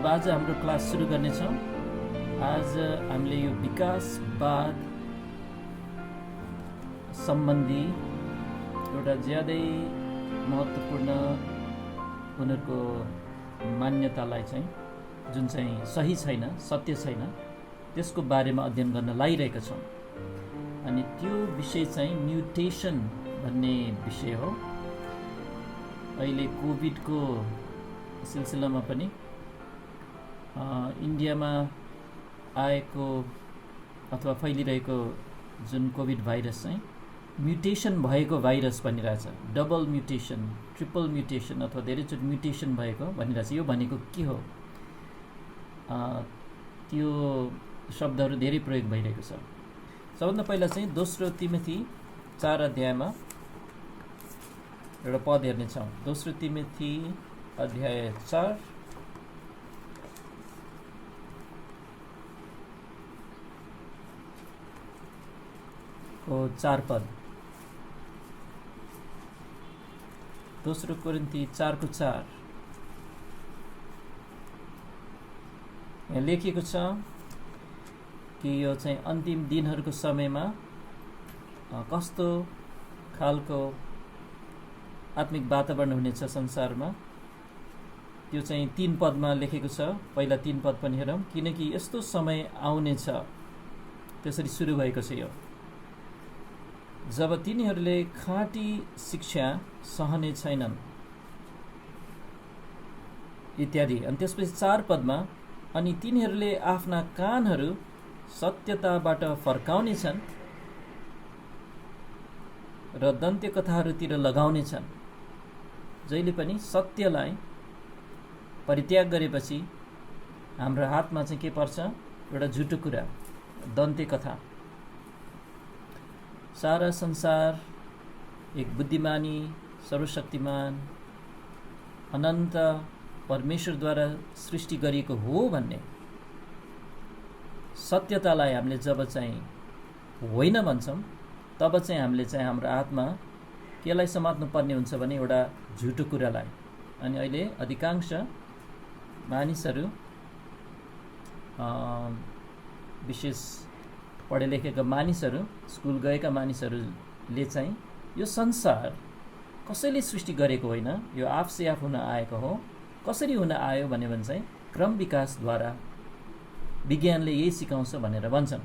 अब आज हाम्रो क्लास सुरु गर्नेछौँ। आज हामीले यो विकासवाद सम्बन्धी एउटा ज्यादै महत्त्वपूर्ण उनीहरूको मान्यतालाई चाहिँ जुन चाहिँ सही छैन, सत्य छैन, त्यसको बारेमा अध्ययन गर्न लागिरहेका छौँ। अनि त्यो विषय चाहिँ म्युटेसन भन्ने विषय हो। अहिले कोभिडको सिलसिलामा पनि इन्डियामा आएको अथवा फैलिरहेको जुन कोभिड भाइरस चाहिँ म्युटेसन भएको भाइरस भनिरहेछ। डबल म्युटेसन, ट्रिपल म्युटेसन अथवा धेरैचोटि म्युटेसन भएको भनिरहेछ। यो भनेको के हो? त्यो शब्दहरू धेरै प्रयोग भइरहेको छ। सबभन्दा पहिला चाहिँ दोस्रो तिमोथी 4 अध्यायमा एउटा पद हेर्नेछौँ। दोस्रो तिमोथी अध्याय 4 को 4 पद। दोस्रो कोरिन्थी 4 को 4 यहाँ लेखिएको छ कि यो चाहिँ अन्तिम दिनहरूको समयमा कस्तो खालको आत्मिक वातावरण हुनेछ संसारमा, त्यो चाहिँ 3 पदमा लेखेको छ। पहिला 3 पद पनि हेरौँ। किनकि यस्तो समय आउनेछ, त्यसरी सुरु भएको छ यो, जब तिनीहरूले खाँटी शिक्षा सहने छैनन् इत्यादि। अनि त्यसपछि 4 पदमा अनि तिनीहरूले आफ्ना कानहरू सत्यताबाट फर्काउनेछन् र दन्त्य कथाहरूतिर लगाउनेछन्। जहिले पनि सत्यलाई परित्याग गरेपछि हाम्रो हातमा चाहिँ के पर्छ? एउटा झुटो कुरा, दन्त्य कथा। सारा संसार एक बुद्धिमानी, सर्वशक्तिमान, अनन्त परमेश्वरद्वारा सृष्टि गरिएको हो भन्ने सत्यतालाई हामीले जब चाहिँ होइन भन्छौँ, तब चाहिँ हामीले चाहिँ हाम्रो हातमा केलाई समात्नु पर्ने हुन्छ भने एउटा झुटो कुरालाई। अनि अहिले अधिकांश मानिसहरू, विशेष पढे लेखेका मानिसहरू, स्कुल गएका मानिसहरूले चाहिँ यो संसार कसैले सृष्टि गरेको होइन, यो आफसे आफ हुन आएको हो। कसरी हुन आयो भने चाहिँ क्रम विकासद्वारा, विज्ञानले यही सिकाउँछ भनेर भन्छन्।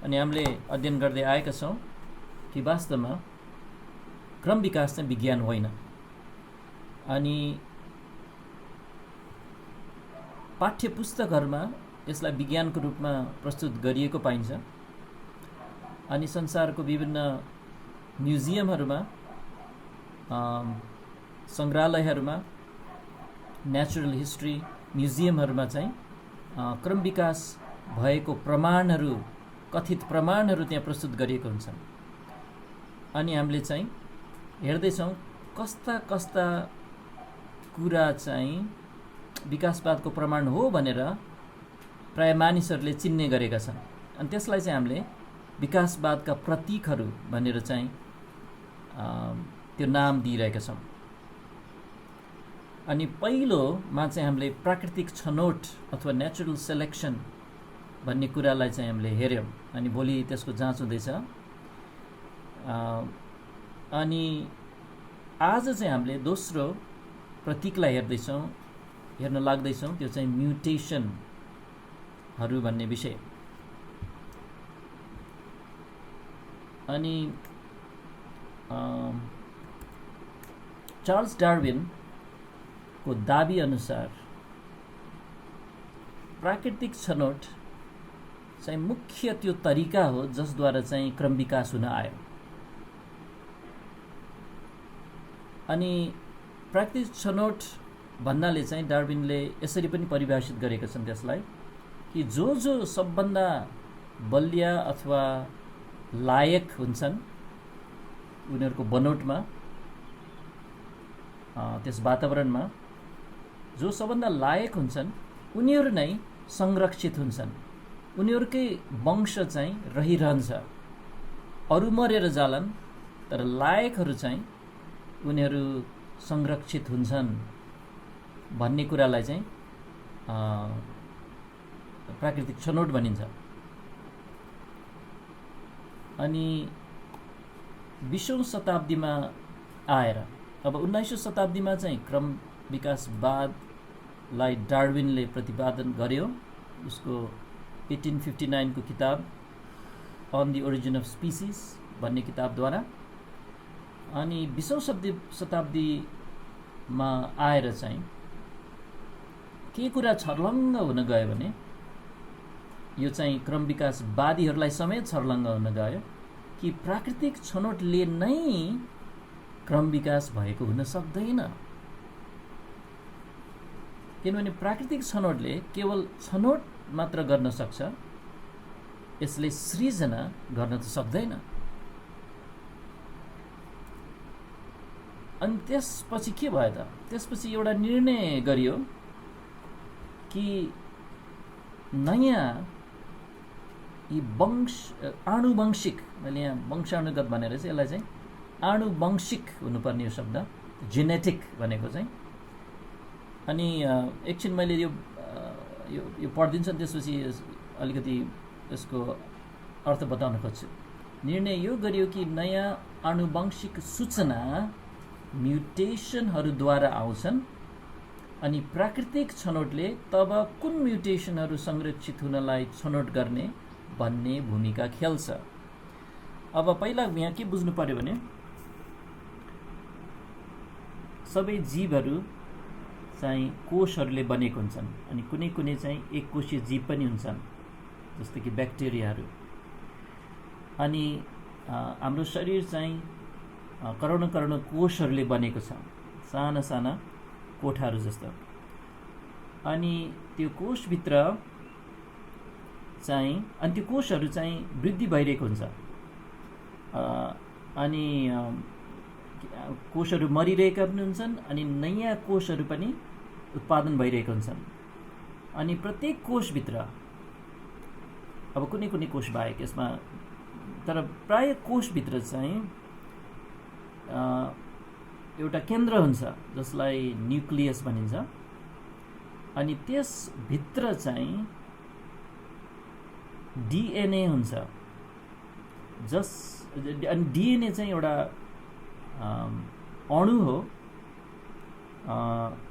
अनि हामीले अध्ययन गर्दै आएका छौँ कि वास्तवमा क्रम विकास चाहिँ विज्ञान होइन। अनि पाठ्य पुस्तकहरूमा यसलाई विज्ञानको रूपमा प्रस्तुत गरिएको पाइन्छ। अनि संसारको विभिन्न म्युजियमहरूमा, सङ्ग्रहालयहरूमा, नेचुरल हिस्ट्री म्युजियमहरूमा चाहिँ क्रम विकास भएको प्रमाणहरू, कथित प्रमाणहरू त्यहाँ प्रस्तुत गरिएको हुन्छन्। अनि हामीले चाहिँ हेर्दैछौँ कस्ता कस्ता कुरा चाहिँ विकासवादको प्रमाण हो भनेर प्राय मानिसहरूले चिन्ने गरेका छन्। अनि त्यसलाई चाहिँ हामीले विकासवादका प्रतीकहरू भनेर चाहिँ त्यो नाम दिइरहेका छौँ। अनि पहिलोमा चाहिँ हामीले प्राकृतिक छनौट अथवा नेचुरल सेलेक्सन भन्ने कुरालाई चाहिँ हामीले हेऱ्यौँ। अनि भोलि त्यसको जाँच हुँदैछ। अनि आज चाहिँ हामीले दोस्रो प्रतीकलाई हेर्न लाग्दैछौँ। त्यो चाहिँ म्युटेसनहरू भन्ने विषय। अनि चार्ल्स डार्विनको दाबी अनुसार प्राकृतिक छनौट चाहिँ मुख्य त्यो तरिका हो जसद्वारा चाहिँ क्रम विकास हुन आयो। अनि प्राकृतिक छनौट भन्नाले चाहिँ डार्विनले यसरी पनि परिभाषित गरेका छन् त्यसलाई कि जो सबभन्दा बलिया अथवा लायक हुन्छन् उनीहरूको बनोटमा, त्यस वातावरणमा जो सबभन्दा लायक हुन्छन् उनीहरू नै संरक्षित हुन्छन्, उनीहरूकै वंश चाहिँ रहिरहन्छ। अरू मरेर जालान् तर लायकहरू चाहिँ उनीहरू संरक्षित हुन्छन् भन्ने कुरालाई चाहिँ प्राकृतिक छनौट भनिन्छ। अनि 20औं शताब्दीमा आएर अब 19औं शताब्दीमा चाहिँ क्रम विकासवादलाई डार्विनले प्रतिपादन गर्यो। उसको 1859 को किताब on the origin of species भन्ने किताबद्वारा। अनि 20औं शताब्दीमा आएर चाहिँ के कुरा छर्लङ्ग हुन गयो भने यो चाहिँ क्रम विकासवादीहरूलाई समेत छर्लङ्ग हुन गयो कि प्राकृतिक छनौटले नै क्रम विकास भएको हुन सक्दैन। किनभने प्राकृतिक छनौटले केवल छनौट मात्र गर्न सक्छ, यसले सृजना गर्न त सक्दैन। अनि त्यसपछि के भयो त? त्यसपछि एउटा निर्णय गरियो कि नयाँ यी आनुवंशिक, मैले यहाँ वंशानुगत भनेर चाहिँ यसलाई चाहिँ आनुवंशिक हुनुपर्ने यो शब्द जेनेटिक भनेको चाहिँ। अनि एकछिन मैले यो पढिदिन्छु, त्यसपछि अलिकति यसको अर्थ बताउन खोज्छु। निर्णय यो गरियो कि नयाँ आनुवंशिक सूचना म्युटेसनहरूद्वारा आउँछन् अनि प्राकृतिक छनौटले तब कुन म्युटेसनहरू संरक्षित हुनलाई छनौट गर्ने भन्ने भूमिका खेल्छ। अब पहिला यहाँ के बुझ्नु पर्यो भने सबै जीवहरू चाहिँ कोषहरूले बनेको हुन्छन् अनि कुनै कुनै चाहिँ एक कोषीय जीव पनि हुन्छन्, जस्तो कि ब्याक्टेरियाहरू। अनि हाम्रो शरीर चाहिँ करोडौं करोडौं कोषहरूले बनेको छ, साना साना कोठाहरू जस्तो। अनि त्यो कोषभित्र चाहिँ त्यो कोषहरू चाहिँ वृद्धि भइरहेको हुन्छ। अनि कोषहरू मरिरहेका पनि हुन्छन् अनि नयाँ कोषहरू पनि उत्पादन भइरहेका हुन्छन्। अनि प्रत्येक कोषभित्र अब कुनै कुनै कोष बाहेक यसमा, तर प्राय कोषभित्र चाहिँ एउटा केन्द्र हुन्छ जसलाई न्युक्लियस भनिन्छ। अनि त्यसभित्र चाहिँ डिएनए हुन्छ, अनि डिएनए चाहिँ एउटा अणु हो,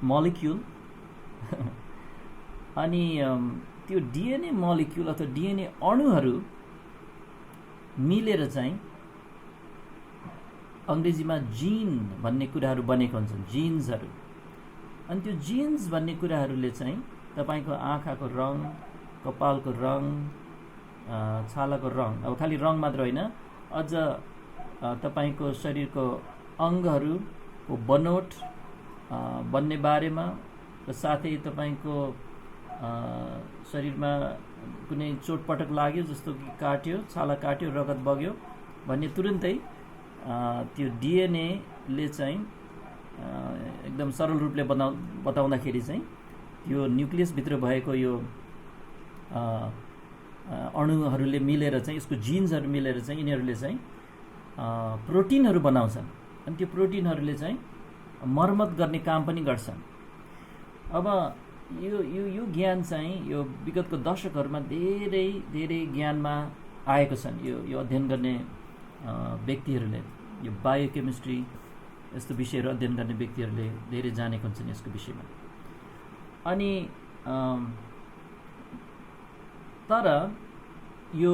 मलिक्युल। अनि त्यो डिएनए मलिक्युल अथवा डिएनए अणुहरू मिलेर चाहिँ अंग्रेजीमा जीन भन्ने कुराहरू बनेको हुन्छन्, जिन्सहरू। अनि त्यो जिन्स भन्ने कुराहरूले चाहिँ तपाईको आँखाको रङ, कपालको रङ, छालाको रङ, अब खालि रङ मात्र होइन, अझ तपाईको शरीरको अङ्गहरूको बनोट बन्ने बारेमा र साथै तपाईको शरीरमा कुनै चोटपटक लाग्यो, जस्तो कि काट्यो, छाला काट्यो, रगत बग्यो भन्ने तुरुन्तै त्यो डिएनएले चाहिँ एकदम सरल रूपले बताउँदाखेरि चाहिँ यो न्युक्लियसभित्र भएको यो अणुहरूले मिलेर चाहिँ, यसको जिन्सहरू मिलेर चाहिँ यिनीहरूले चाहिँ प्रोटिनहरू बनाउँछन्। अनि त्यो प्रोटिनहरूले चाहिँ मर्मत गर्ने काम पनि गर्छन्। अब यो ज्ञान चाहिँ यो विगतको दशकहरूमा धेरै धेरै ज्ञानमा आएको छन्। यो अध्ययन गर्ने व्यक्तिहरूले, यो बायोकेमिस्ट्री यस्तो विषयहरू अध्ययन गर्ने व्यक्तिहरूले धेरै जानेको हुन्छन् यसको विषयमा। अनि तर यो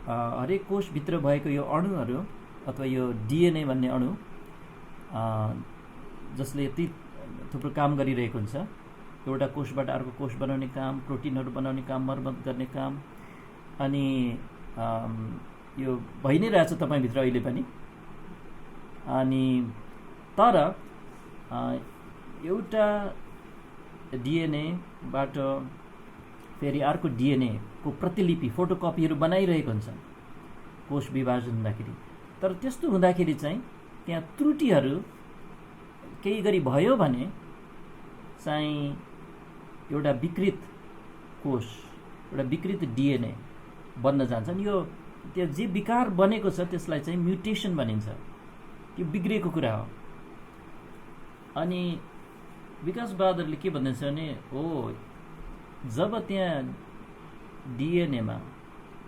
हरेक कोषभित्र भएको यो अणुहरू अथवा यो डिएनए भन्ने अणु जसले यति थुप्रो काम गरिरहेको हुन्छ, एउटा कोषबाट अर्को कोष बनाउने काम, प्रोटिनहरू बनाउने काम, मर्मत गर्ने काम, अनि यो भइ नै रहेछ तपाईभित्र अहिले पनि। अनि तर एउटा डिएनएबाट फेरि अर्को डिएनएको प्रतिलिपि, फोटोकपीहरू बनाइरहेको हुन्छ कोष विभाजन हुँदाखेरि। तर त्यस्तो हुँदाखेरि चाहिँ त्यहाँ त्रुटिहरू केही गरी भयो भने चाहिँ एउटा विकृत कोष, एउटा विकृत डिएनए बन्न जान्छन्। यो त्यो जे विकार बनेको छ त्यसलाई चाहिँ म्युटेसन भनिन्छ, त्यो बिग्रेको कुरा हो। अनि विकासवादहरूले के भन्दैछ भने, हो जब त्यहाँ डिएनएमा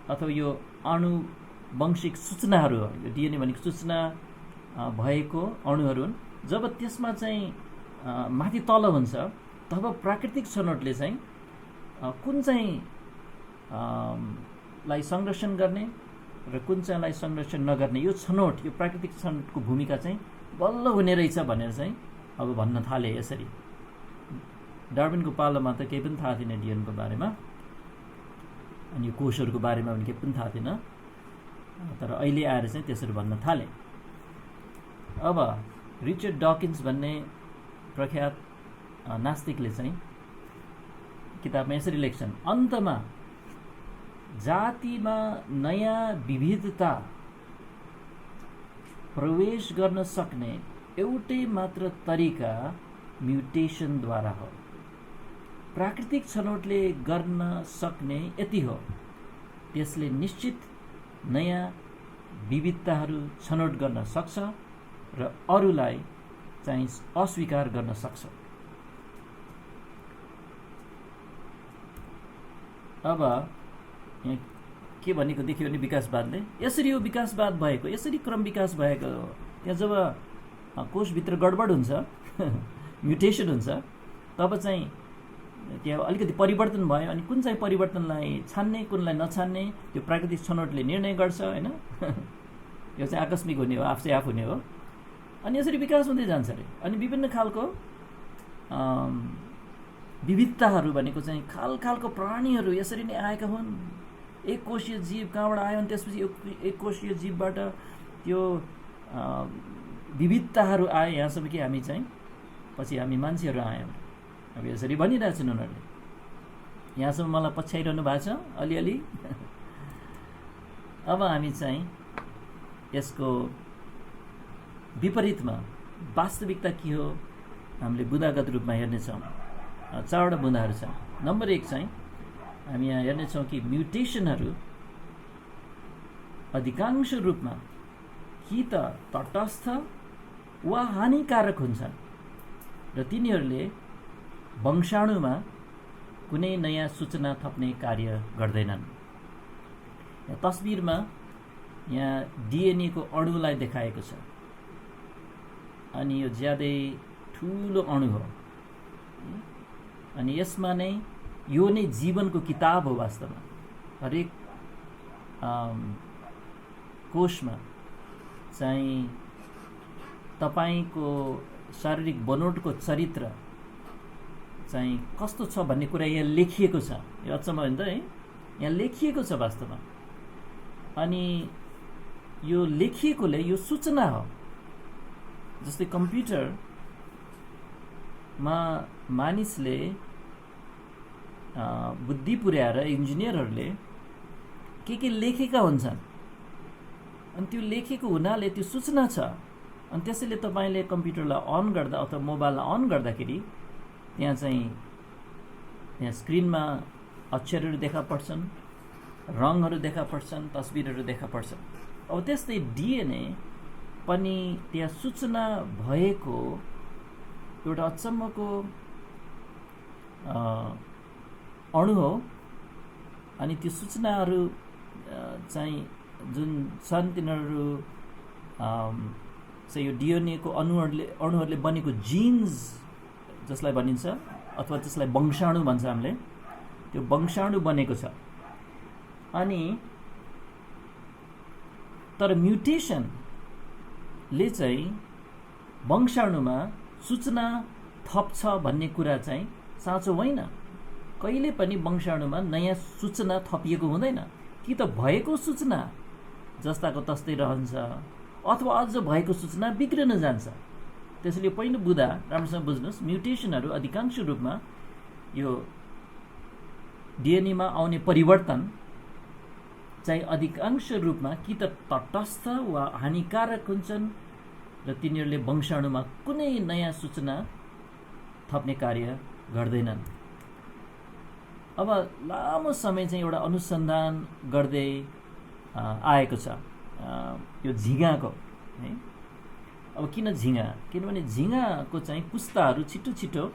अथवा यो आनुवंशिक सूचनाहरू हो, यो डिएनए भनेको सूचना भएको अणुहरू हुन्, जब त्यसमा चाहिँ माथि तल हुन्छ तब प्राकृतिक छनौटले चाहिँ कुन चाहिँ लाई संरक्षण गर्ने र कुन चाहिँलाई संरक्षण नगर्ने यो छनौट, यो प्राकृतिक छनौटको भूमिका चाहिँ बल्ल हुने रहेछ भनेर चाहिँ अब भन्न थाले। यसरी डार्विनको पालोमा त केही पनि थाहा थिएन डिएनएको बारेमा, अनि यो कोषहरूको बारेमा पनि केही पनि थाहा थिएन, तर अहिले आएर चाहिँ त्यसरी भन्न थाले। अब रिचर्ड डकिन्स भन्ने प्रख्यात नास्तिकले चाहिँ किताबमा यसरी लेख्छन्, अन्तमा जातिमा नयाँ विविधता प्रवेश गर्न सक्ने एउटै मात्र तरिका म्युटेसनद्वारा हो। प्राकृतिक छनौटले गर्न सक्ने यति हो, त्यसले निश्चित नयाँ विविधताहरू छनौट गर्न सक्छ र अरूलाई चाहिँ अस्वीकार गर्न सक्छ। अब यहाँ के भनेको देखियो भने विकासवादले यसरी यो विकासवाद भएको, यसरी क्रम विकास भएको हो। त्यहाँ जब कोषभित्र गडबड हुन्छ म्युटेसन हुन्छ तब चाहिँ त्यहाँ अलिकति परिवर्तन भयो, अनि कुन चाहिँ परिवर्तनलाई छान्ने कुनलाई नछान्ने त्यो प्राकृतिक छनौटले निर्णय गर्छ होइन। यो चाहिँ आकस्मिक हुने हो, आफै आफ हुने हो। अनि यसरी विकास हुँदै जान्छ अरे। अनि विभिन्न खालको विविधताहरू भनेको चाहिँ खाल खालको प्राणीहरू यसरी नै आएका हुन्। एक कोषीय जीव कहाँबाट आयो अनि त्यसपछि एक कोषीय जीवबाट त्यो विविधताहरू आए यहाँसम्म कि हामी चाहिँ पछि हामी मान्छेहरू आयौँ। अब यसरी भनिरहेछन् उनीहरूले। यहाँसम्म मलाई पछ्याइरहनु भएको छ अलिअलि। अब हामी चाहिँ यसको विपरीतमा वास्तविकता के हो हामीले बुँदागत रूपमा हेर्नेछौँ। चारवटा बुँदाहरू छन्। नम्बर 1 चाहिँ हामी यहाँ हेर्नेछौँ कि म्युटेसनहरू अधिकांश रूपमा कि त तटस्थ वा हानिकारक हुन्छन् र तिनीहरूले वंशाणुमा कुनै नयाँ सूचना थप्ने कार्य गर्दैनन्। यहाँ तस्बिरमा यहाँ डिएनए को अणुलाई देखाएको छ। अनि यो ज्यादै ठुलो अणु हो। अनि यसमा नै यो नै जीवनको किताब हो। वास्तवमा हरेक कोषमा चाहिँ तपाईको शारीरिक बनोटको चरित्र चाहिँ कस्तो छ भन्ने कुरा यहाँ लेखिएको छ। यो अचम्म होइन त है, यहाँ लेखिएको छ वास्तवमा। अनि यो लेखिएकोले यो सूचना हो। जस्तै कम्प्युटरमा मानिसले बुद्धि पुर्याएर इन्जिनियरहरूले के लेखेका हुन्छन्, अनि त्यो लेखेको हुनाले त्यो सूचना छ। अनि त्यसैले तपाईले कम्प्युटरलाई अन गर्दा अथवा मोबाइललाई अन गर्दाखेरि त्यहाँ चाहिँ यहाँ स्क्रिनमा अक्षरहरू देखा पर्छन्, रङहरू देखा पर्छन्, तस्बिरहरू देखा पर्छन्। अब त्यस्तै डिएनए पनि त्यहाँ सूचना भएको एउटा अचम्मको अणु हो। अनि त्यो सूचनाहरू चाहिँ जुन छन् तिनीहरू चाहिँ यो डिएनए को अणुहरूले बनेको जिन्स जसलाई भनिन्छ अथवा त्यसलाई वंशाणु भन्छ हामीले, त्यो वंशाणु बनेको छ। अनि तर म्युटेसनले चाहिँ वंशाणुमा सूचना थप्छ भन्ने कुरा चाहिँ साँचो होइन। कहिले पनि वंशाणुमा नयाँ सूचना थपिएको हुँदैन। कि त भएको सूचना जस्ताको तस्तै रहन्छ अथवा अझ भएको सूचना बिग्रन जान्छ। त्यसैले पहिलो बुँदा राम्रोसँग बुझ्नुहोस्, म्युटेसनहरू अधिकांश रूपमा यो डिएनएमा आउने परिवर्तन चाहिँ अधिकांश रूपमा कि त तटस्थ वा हानिकारक हुन्छन् र तिनीहरूले वंशाणुमा कुनै नयाँ सूचना थप्ने कार्य गर्दैनन्। अब लामो समय चाहिँ एउटा अनुसन्धान गर्दै आएको छ यो झिँगाको है। अब किन झिँगा? किनभने झिँगाको चाहिँ पुस्ताहरू छिटो छिटो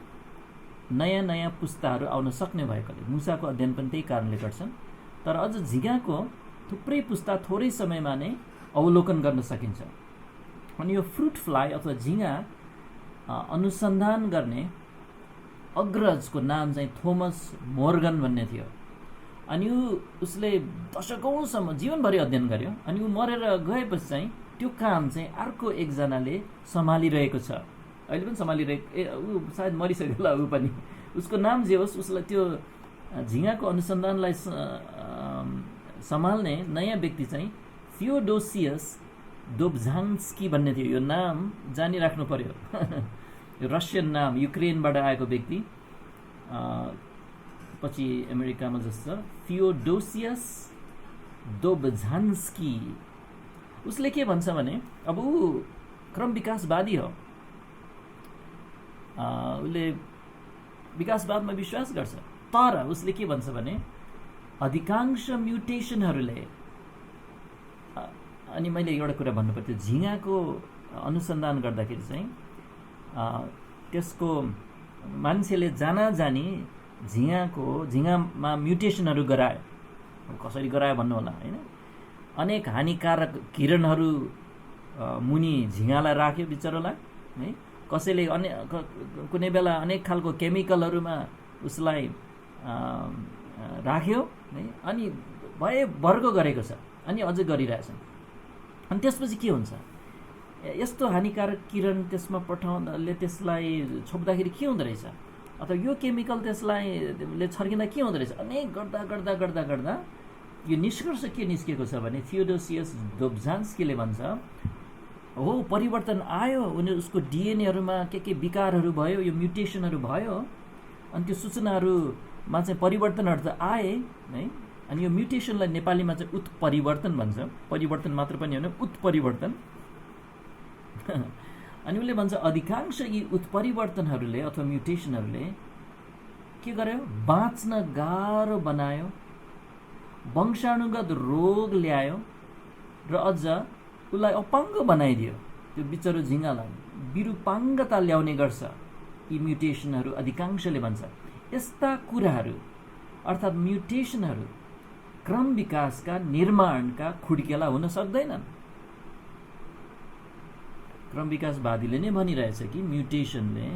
नयाँ नयाँ पुस्ताहरू आउन सक्ने भएकोले मुसाको अध्ययन पनि त्यही कारणले गर्छन्। तर अझ झिँगाको थुप्रै पुस्ता थोरै समयमा नै अवलोकन गर्न सकिन्छ। अनि यो फ्रुट फ्लाइ अथवा झिँगा अनुसन्धान गर्ने अग्रजको नाम चाहिँ थोमस मोर्गन भन्ने थियो। अनि उसले दशकौँसम्म जीवनभरि अध्ययन गर्यो। अनि ऊ मरेर गएपछि चाहिँ त्यो काम चाहिँ अर्को एकजनाले सम्हालिरहेको छ, अहिले पनि सम्हालिरहेको। ऊ सायद मरिसक्यो होला, ऊ पनि। उसको नाम जे होस्, उसलाई त्यो झिँगाको अनुसन्धानलाई सम्हाल्ने नयाँ व्यक्ति चाहिँ फियोडोसियस दोब्झान्स्की भन्ने थियो। यो नाम जानिराख्नु पर्यो। यो रसियन नाम, युक्रेनबाट आएको व्यक्ति, पछि अमेरिकामा जस्तो फियोडोसियस दोब्झान्स्की। उसले के भन्छ भने अब ऊ क्रम विकासवादी हो। उसले विकासवादमा विश्वास गर्छ। तर उसले के भन्छ भने अधिकांश म्युटेसनहरूले, अनि मैले एउटा कुरा भन्नुपर्थ्यो, झिँगाको अनुसन्धान गर्दाखेरि चाहिँ त्यसको मान्छेले जानी झिँगामा म्युटेसनहरू गरायो। कसरी गरायो भन्नु होला होइन। अनेक हानिकारक किरणहरू मुनि झिँगालाई राख्यो बिचरोलाई है। कसैले कुनै बेला अनेक खालको केमिकलहरूमा उसलाई राख्यो है। अनि भरको गरेको छ, अनि अझै गरिरहेछन्। अनि त्यसपछि के हुन्छ, यस्तो हानिकारक किरण त्यसमा पठाउँदाले त्यसलाई छोप्दाखेरि के हुँदो रहेछ, अथवा यो केमिकल त्यसलाई छर्किँदा के हुँदो रहेछ, अनेक गर्दा गर्दा गर्दा गर्दा यो निष्कर्ष के निस्केको छ भने फियोडोसियस दोब्झान्स्कीले भन्छ हो परिवर्तन आयो। उसको डिएनएहरूमा के विकारहरू भयो, यो म्युटेसनहरू भयो। अनि त्यो सूचनाहरूमा चाहिँ परिवर्तनहरू त आए है। अनि यो म्युटेसनलाई नेपालीमा चाहिँ उत्परिवर्तन भन्छ। परिवर्तन मात्र पनि होइन, उत्परिवर्तन। अनि उसले भन्छ अधिकांश यी उत्परिवर्तनहरूले अथवा म्युटेसनहरूले के गर्यो, बाँच्न गाह्रो बनायो, वंशाणुगत रोग ल्यायो, र अझ उसलाई अपाङ्ग बनाइदियो। त्यो बिचरो झिँगालाई विरूपाङ्गता ल्याउने गर्छ यी म्युटेसनहरू, अधिकांशले भन्छ। यस्ता कुराहरू अर्थात् म्युटेसनहरू क्रम विकासका निर्माणका खुड्केला हुन सक्दैनन्। क्रम विकासवादीले नै भनिरहेछ कि म्युटेसनले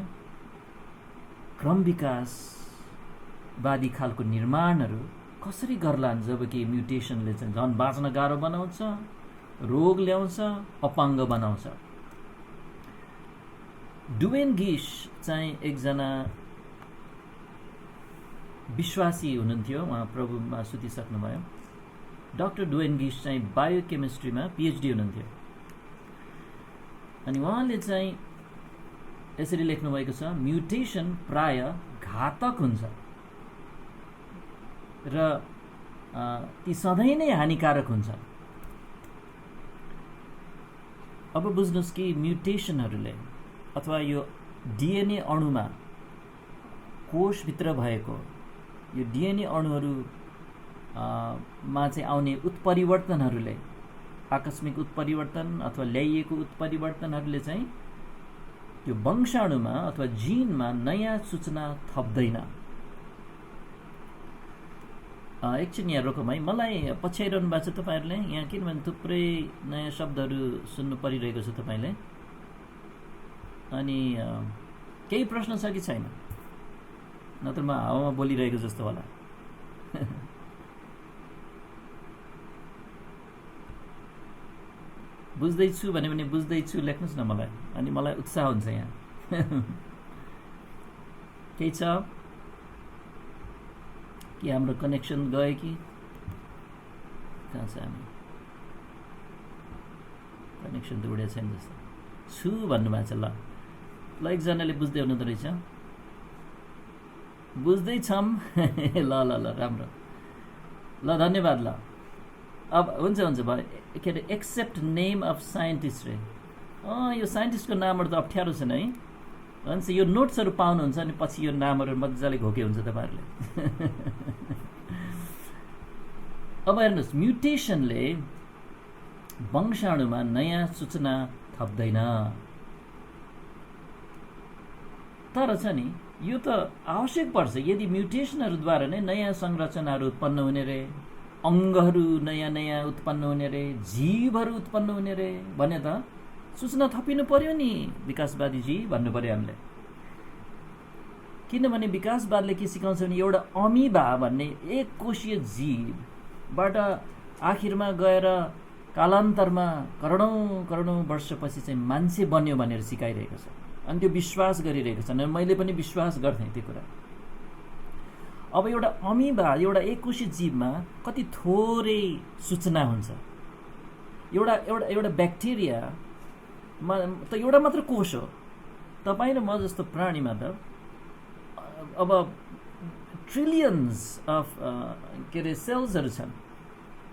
क्रम विकासवादी खालको निर्माणहरू कसरी गर्लान्, जबकि म्युटेसनले चाहिँ झन् बाँच्न गाह्रो बनाउँछ, रोग ल्याउँछ, अपाङ्ग बनाउँछ। डुवेन गिश चाहिँ एकजना विश्वासी हुनुहुन्थ्यो, उहाँ प्रभुमा सुतिसक्नुभयो। डाक्टर डुवेन गिश चाहिँ बायोकेमिस्ट्रीमा पिएचडी हुनुहुन्थ्यो। अनि उहाँले चाहिँ यसरी लेख्नुभएको छ, म्युटेसन प्राय घातक हुन्छ र ती सधैँ नै हानिकारक हुन्छ। अब बुझ्नुहोस् कि म्युटेसनहरूले अथवा यो डिएनए अणुमा कोषभित्र भएको यो डिएनए अणुहरूमा चाहिँ आउने उत्परिवर्तनहरूले, आकस्मिक उत्परिवर्तन अथवा ल्याइएको उत्परिवर्तनहरूले चाहिँ त्यो वंशाणुमा अथवा जिनमा नयाँ सूचना थप्दैन। एकछिन यहाँ रोकौँ है। मलाई पछ्याइरहनु भएको छ तपाईँहरूले यहाँ, किनभने थुप्रै नयाँ शब्दहरू सुन्नु परिरहेको छ तपाईँले। अनि केही प्रश्न छ कि छैन, नत्र म हावामा बोलिरहेको जस्तो होला। बुझ्दैछु भन्यो भने बुझ्दैछु लेख्नुहोस् न मलाई, अनि मलाई उत्साह हुन्छ यहाँ। केही छ कि हाम्रो कनेक्सन गयो कि कहाँ छ, हामी कनेक्सन त उडेको छैन जस्तो छु भन्नुभएको छ। ल एकजनाले बुझ्दै हुनुहुँदो रहेछ, बुझ्दैछौँ। ल ल ल राम्रो, ल धन्यवाद। ल अब हुन्छ भयो। के अरे एक्सेप्ट नेम अफ साइन्टिस्ट रे। यो साइन्टिस्टको नामहरू त अप्ठ्यारो छन् है। भन्छ यो नोट्सहरू पाउनुहुन्छ, अनि पछि यो नामहरू मजाले घोके हुन्छ तपाईँहरूले। अब हेर्नुहोस्, म्युटेसनले वंशाणुमा नयाँ सूचना थप्दैन। तर छ नि यो त आवश्यक पर्छ यदि म्युटेसनहरूद्वारा नै नयाँ संरचनाहरू उत्पन्न हुने रे, अङ्गहरू नयाँ नयाँ उत्पन्न हुने रे, जीवहरू उत्पन्न हुने रे भने त सूचना थपिनु पर्यो नि विकासवादी जी भन्नु पर्यो हामीले। किनभने विकासवादले के सिकाउँछ भने एउटा अमिबा भन्ने एक कोशीय जीवबाट आखिरमा गएर कालान्तरमा करोडौँ वर्षपछि चाहिँ मान्छे बन्यो भनेर सिकाइरहेको छ अनि त्यो विश्वास गरिरहेको छ। मैले पनि विश्वास गर्थेँ त्यो कुरा। अब एउटा अमिबा एउटा एक कोशीय जीवमा कति थोरै सूचना हुन्छ। एउटा एउटा एउटा ब्याक्टेरियामा त एउटा मात्र कोष हो। तपाईँ र म जस्तो प्राणीमा त अब ट्रिलियन्स अफ के अरे सेल्सहरू छन्,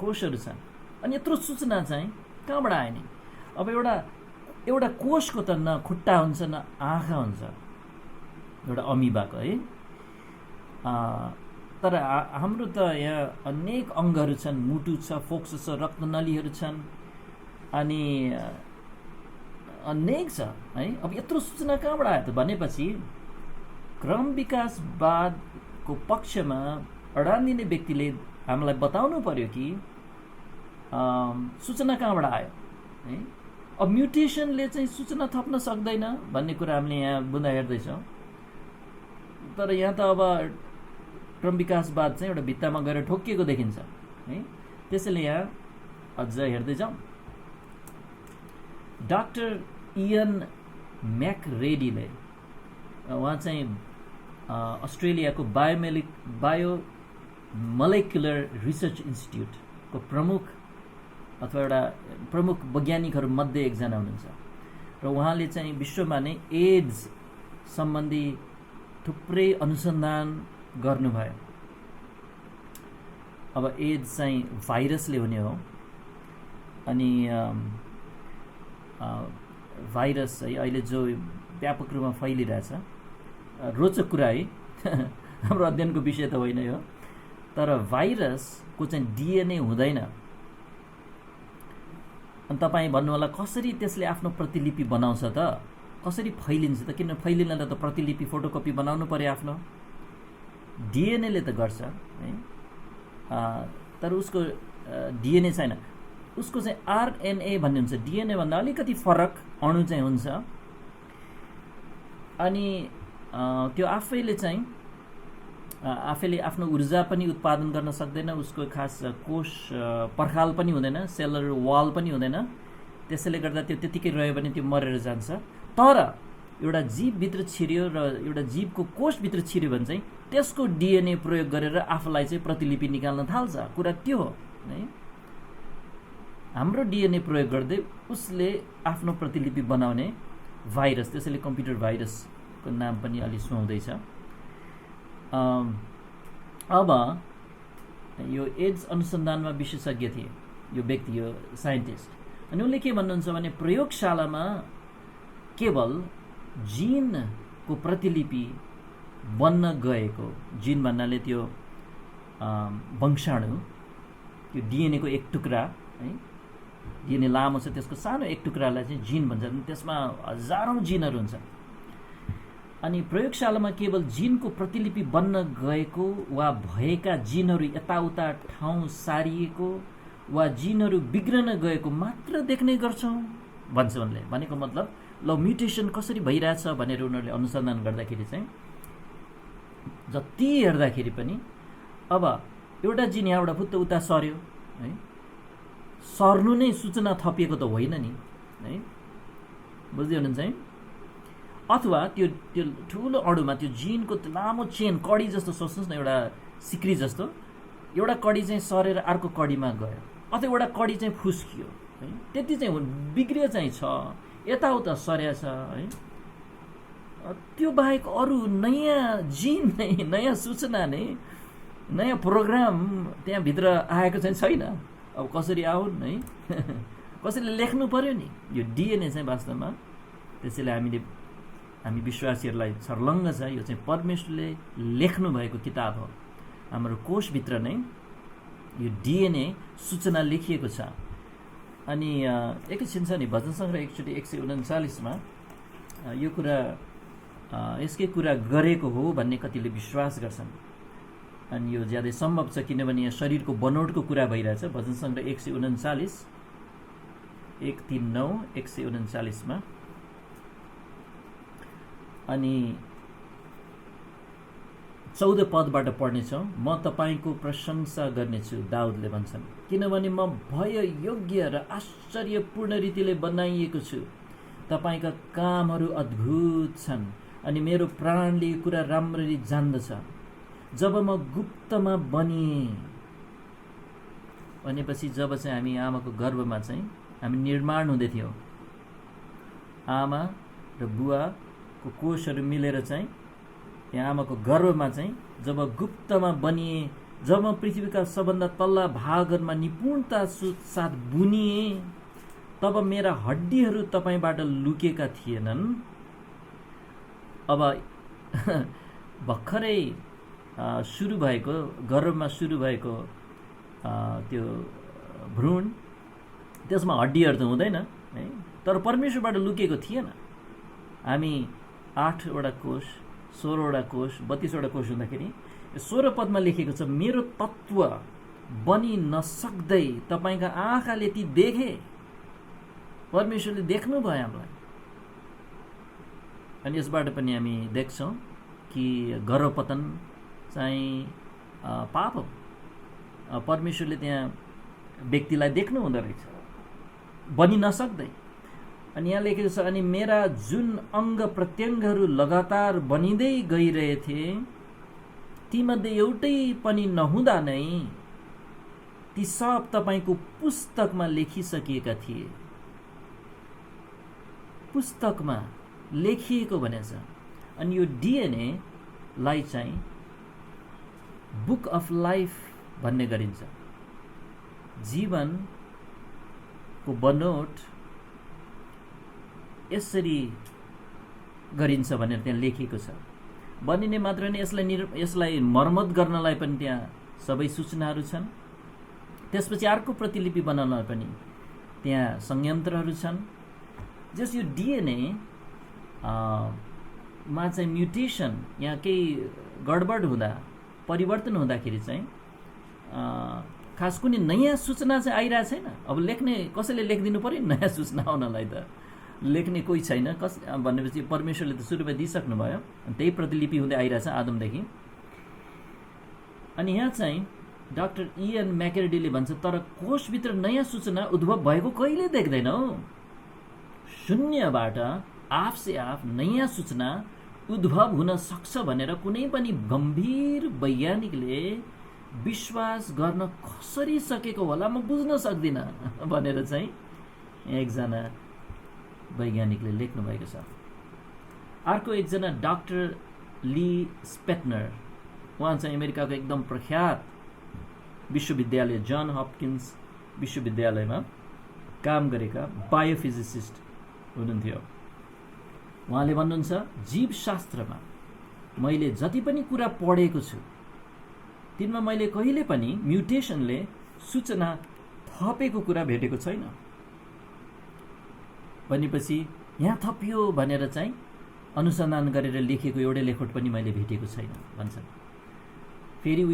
कोषहरू छन्, अनि यत्रो सूचना चाहिँ कहाँबाट आयो नि? अब एउटा कोषको त न खुट्टा हुन्छ न आँखा हुन्छ एउटा अमिबाको है। तर हाम्रो त यहाँ अनेक अङ्गहरू छन्, मुटु छ, फोक्सो छ, रक्तनलीहरू छन्, अनि अनेक छ है। अब यत्रो सूचना कहाँबाट आयो त भनेपछि क्रम विकासवादको पक्षमा अडान दिने व्यक्तिले हामीलाई बताउनु पर्यो कि सूचना कहाँबाट आयो है। अब म्युटेसनले चाहिँ सूचना थप्न सक्दैन भन्ने कुरा हामीले यहाँ बुझ्दा हेर्दैछौँ। तर यहाँ त अब क्रम विकासवाद चाहिँ एउटा भित्तामा गएर ठोकिएको देखिन्छ है। त्यसैले यहाँ अझ हेर्दै जाउँ। डाक्टर इयन म्याकरेडीले उहाँ चाहिँ अस्ट्रेलियाको बायोमोलिकुलर रिसर्च इन्स्टिट्युटको प्रमुख अथवा एउटा प्रमुख वैज्ञानिकहरू मध्ये एकजना हुनुहुन्छ र उहाँले चाहिँ विश्वमा नै एड्स सम्बन्धी थुप्रै अनुसन्धान गर्नुभयो। अब एड्स चाहिँ भाइरसले हुने हो अनि भाइरस है अहिले जो व्यापक रूपमा फैलिरहेछ, रोचक कुरा है हाम्रो अध्ययनको विषय त होइन यो। तर भाइरसको चाहिँ डिएनए हुँदैन। अनि तपाईँ भन्नुहोला कसरी त्यसले आफ्नो प्रतिलिपि बनाउँछ त, कसरी फैलिन्छ त? किन फैलिनलाई त प्रतिलिपि फोटोकपी बनाउनु पर्यो आफ्नो। डिएनएले त गर्छ है, तर उसको डिएनए छैन, उसको चाहिँ आरएनए भन्ने हुन्छ। डिएनए भन्दा अलिकति फरक अणु चाहिँ हुन्छ अनि त्यो आफैले आफ्नो ऊर्जा पनि उत्पादन गर्न सक्दैन, उसको खास कोष पर्खाल पनि हुँदैन, सेलुलर वाल पनि हुँदैन। त्यसैले गर्दा त्यो त्यतिकै रह्यो भने त्यो मरेर जान्छ। तर एउटा जीवभित्र छिर्यो र एउटा जीवको कोषभित्र छिर्यो भने चाहिँ त्यसको डिएनए प्रयोग गरेर आफूलाई चाहिँ प्रतिलिपि निकाल्न थाल्छ। कुरा त्यो हो है। हाम्रो डिएनए प्रयोग गर्दै उसले आफ्नो प्रतिलिपि बनाउने भाइरस, त्यसैले कम्प्युटर भाइरसको नाम पनि अलि सुहाउँदैछ। अब यो एड्स अनुसन्धानमा विशेषज्ञ थिए यो व्यक्ति, यो साइन्टिस्ट। अनि उनले के भन्नुहुन्छ भने प्रयोगशालामा केवल जिनको प्रतिलिपि बन्न गएको, जिन भन्नाले त्यो वंशाणु, त्यो डिएनएको एक टुक्रा है, डिएनए लामो छ त्यसको सानो एक टुक्रालाई चाहिँ जिन भन्छ। त्यसमा हजारौँ जिनहरू हुन्छ। अनि प्रयोगशालामा केवल जिनको प्रतिलिपि बन्न गएको वा भएका जिनहरू यताउता ठाउँ सारिएको वा जिनहरू बिग्रन गएको मात्र देख्ने गर्छौँ भन्छ उनले। भनेको मतलब ल म्युटेसन कसरी भइरहेछ भनेर उनीहरूले अनुसन्धान गर्दाखेरि चाहिँ जति हेर्दाखेरि पनि अब एउटा जिन यहाँबाट फुत्त उता सर्यो है, सर्नु नै सूचना थपिएको त होइन नि है, बुझ्दै हुनुहुन्छ है। अथवा त्यो ठुलो अणुमा त्यो जिनको लामो चेन कडी जस्तो सोच्नुहोस् न, एउटा सिक्री जस्तो एउटा कडी चाहिँ सरेर अर्को कडीमा गयो, अथवा एउटा कडी चाहिँ फुस्कियो है, त्यति चाहिँ बिग्रियो चाहिँ छ, यताउता सर्या छ है। त्यो बाहेक अरू नयाँ जिन नै, नयाँ सूचना नै, नयाँ प्रोग्राम त्यहाँभित्र आएको चाहिँ छैन। अब कसरी आउन् है कसैले लेख्नु पर्यो नि यो डिएनए चाहिँ वास्तवमा। त्यसैले हामी विश्वासीहरूलाई छर्लङ्ग छ, यो चाहिँ परमेश्वरले लेख्नु भएको किताब हो। हाम्रो कोषभित्र नै यो डिएनए सूचना लेखिएको छ। अनि एकैछिन छ नि, भजन सङ्ग्रह एकचोटि 139 यो कुरा यसकै कुरा गरेको हो भन्ने कतिले विश्वास गर्छन्। अनि यो ज्यादै सम्भव छ किनभने यहाँ शरीरको बनोटको कुरा भइरहेछ। भजन सङ्ग्रह 139 139 139 मा। अनि 14 पदबाट पढ्नेछौँ। म तपाईँको प्रशंसा गर्नेछु, दाउदले भन्छन्, किनभने म भय योग्य र आश्चर्यपूर्ण रीतिले बनाइएको छु। तपाईँका कामहरू अद्भुत छन् अनि मेरो प्राणले यो कुरा राम्ररी जान्दछ। जब म गुप्तमा बनिएँ भनेपछि जब चाहिँ हामी आमाको गर्भमा चाहिँ हामी निर्माण हुँदै थियौँ, आमा र बुवाको कोषहरू मिलेर चाहिँ यहाँ आमाको गर्भमा चाहिँ जब गुप्तमा बनिए, जब म पृथ्वीका सबभन्दा तल्ला भागहरूमा निपुणता साथ बुनिए, तब मेरा हड्डीहरू तपाईँबाट लुकेका थिएनन्। अब भर्खरै सुरु भएको, गर्भमा सुरु भएको त्यो भ्रूण, त्यसमा हड्डीहरू त हुँदैन है, तर परमेश्वरबाट लुकेको थिएन। हामी 8वटा कोष, 16वटा कोष, 32वटा कोष हुँदाखेरि 16 पदमा लेखेको छ, मेरो तत्त्व बनि नसक्दै तपाईँका आँखाले ती देखे। परमेश्वरले देख्नु भयो हामीलाई। अनि यसबाट पनि हामी देख्छौँ कि गर्भपतन चाहिँ पाप हो। परमेश्वरले त्यहाँ व्यक्तिलाई देख्नु हुँदो रहेछ बनि नसक्दै। अनि यहाँ लेखेको छ, अनि मेरा जुन अङ्ग प्रत्यङ्गहरू लगातार बनिँदै गइरहेथे, तीमध्ये एउटै पनि नहुँदा नै ती सब तपाईँको पुस्तकमा लेखिसकिएका थिए। पुस्तकमा लेखिएको भनेछ। अनि यो डिएनए लाई चाहिँ बुक अफ लाइफ भन्ने गरिन्छ। जीवनको बनोट यसरी गरिन्छ भनेर त्यहाँ लेखिएको छ। बनिने मात्र नै यसलाई मर्मत गर्नलाई पनि त्यहाँ सबै सूचनाहरू छन्। त्यसपछि अर्को प्रतिलिपि बनाउनलाई पनि त्यहाँ संयन्त्रहरू छन्। जस यो डिएनए मा चाहिँ म्युटेसन, यहाँ केही गडबड हुँदा, परिवर्तन हुँदाखेरि चाहिँ खास कुनै नयाँ सूचना चाहिँ आइरहेको छैन। अब लेख्ने कसैले लेखिदिनु पऱ्यो नयाँ सूचना आउनलाई, त लेख्ने कोही छैन भनेपछि परमेश्वरले त सुरुमा दिइसक्नु भयो। त्यही प्रतिलिपि हुँदै आइरहेछ आदमदेखि। अनि यहाँ चाहिँ डाक्टर इएन म्याकेर्डीले भन्छ, तर कोषभित्र नयाँ सूचना उद्भव भएको कहिले देख्दैनौ। शून्यबाट आफ से आफ नयाँ सूचना उद्भव हुन सक्छ भनेर कुनै पनि गम्भीर वैज्ञानिकले विश्वास गर्न कसरी सकेको होला म बुझ्न सक्दिनँ भनेर चाहिँ एकजना वैज्ञानिकले लेख्नु भएको छ। अर्को एकजना डाक्टर ली स्पेटनर, उहाँ चाहिँ अमेरिकाको एकदम प्रख्यात विश्वविद्यालय जन हपकिन्स विश्वविद्यालयमा काम गरेका बायोफिजिसिस्ट हुनुहुन्थ्यो। उहाँले भन्नुहुन्छ, जीवशास्त्रमा मैले जति पनि कुरा पढेको छु तिनमा मैले कहिले पनि म्युटेसनले सूचना थपेको कुरा भेटेको छैन। भनेपछि यहाँ थपियो भनेर चाहिँ अनुसन्धान गरेर लेखेको एउटै लेखोट पनि मैले भेटेको छैन भन्छन्। फेरि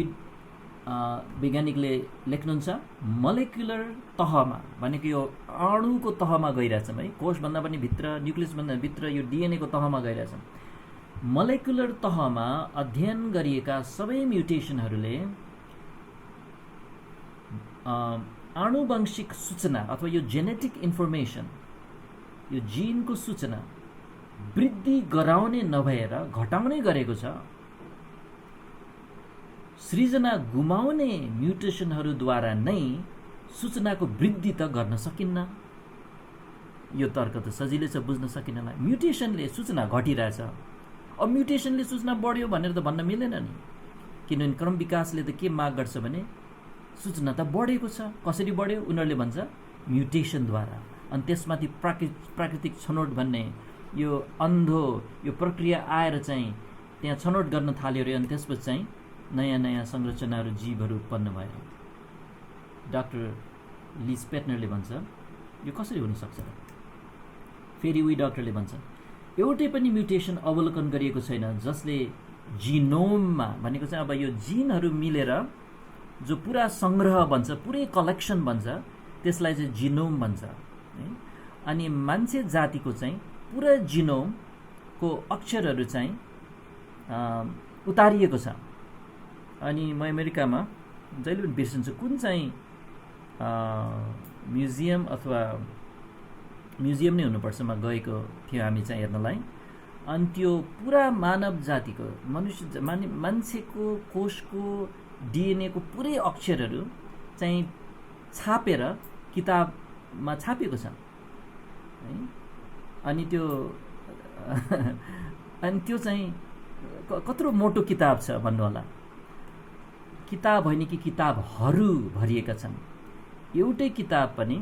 वैज्ञानिकले लेख्नुहुन्छ, मोलेकुलर तहमा भनेको यो अणुको तहमा गइरहेछौँ है, कोषभन्दा पनि भित्र, न्युक्लियसभन्दा भित्र यो डिएनएको तहमा गइरहेछौँ। मोलेकुलर तहमा अध्ययन गरिएका सबै म्युटेसनहरूले आनुवंशिक सूचना अथवा यो जेनेटिक इन्फर्मेसन, यो जिनको सूचना वृद्धि गराउने नभएर घटाउने गरेको छ। सृजना गुमाउने म्युटेसनहरूद्वारा नै सूचनाको वृद्धि त गर्न सकिन्न। यो तर्क त सजिलै छ, बुझ्न सकिनलाई। म्युटेसनले सूचना घटिरहेछ, अब म्युटेसनले सूचना बढ्यो भनेर त भन्न मिलेन नि, किनभने क्रम विकासले त के माग गर्छ भने सूचना त बढेको छ। कसरी बढ्यो? उनीहरूले भन्छ म्युटेसनद्वारा। अनि त्यसमाथि प्राकृतिक छनौट भन्ने यो अन्धो यो प्रक्रिया आएर चाहिँ त्यहाँ छनौट गर्न थाल्यो अरे। अनि त्यसपछि चाहिँ नयाँ नयाँ संरचनाहरू, जीवहरू उत्पन्न भयो। डाक्टर लिज पेटनरले भन्छ यो कसरी हुनसक्छ र? फेरि उही डाक्टरले भन्छ एउटै पनि म्युटेसन अवलोकन गरिएको छैन जसले जिनोममा भनेको चाहिँ अब यो जिनहरू मिलेर जो पुरा सङ्ग्रह बन्छ, पुरै कलेक्सन बन्छ, त्यसलाई चाहिँ जिनोम भन्छ है। अनि मान्छे जातिको चाहिँ पुरा जिनोमको अक्षरहरू चाहिँ उतारिएको छ। अनि म अमेरिकामा जहिले पनि बिर्सिन्छु कुन चाहिँ म्युजियम अथवा म्युजियम नै हुनुपर्छ, म गएको थियो हामी चाहिँ हेर्नलाई। अनि त्यो पुरा मानव जातिको मान्छेको कोषको डिएनएको पुरै अक्षरहरू चाहिँ छापेर किताबमा छापिएको छ है। अनि त्यो चाहिँ कत्रो मोटो किताब छ भन्नु होला। किताब होइन कि किताबहरू भरिएका छन्। एउटै किताब पनि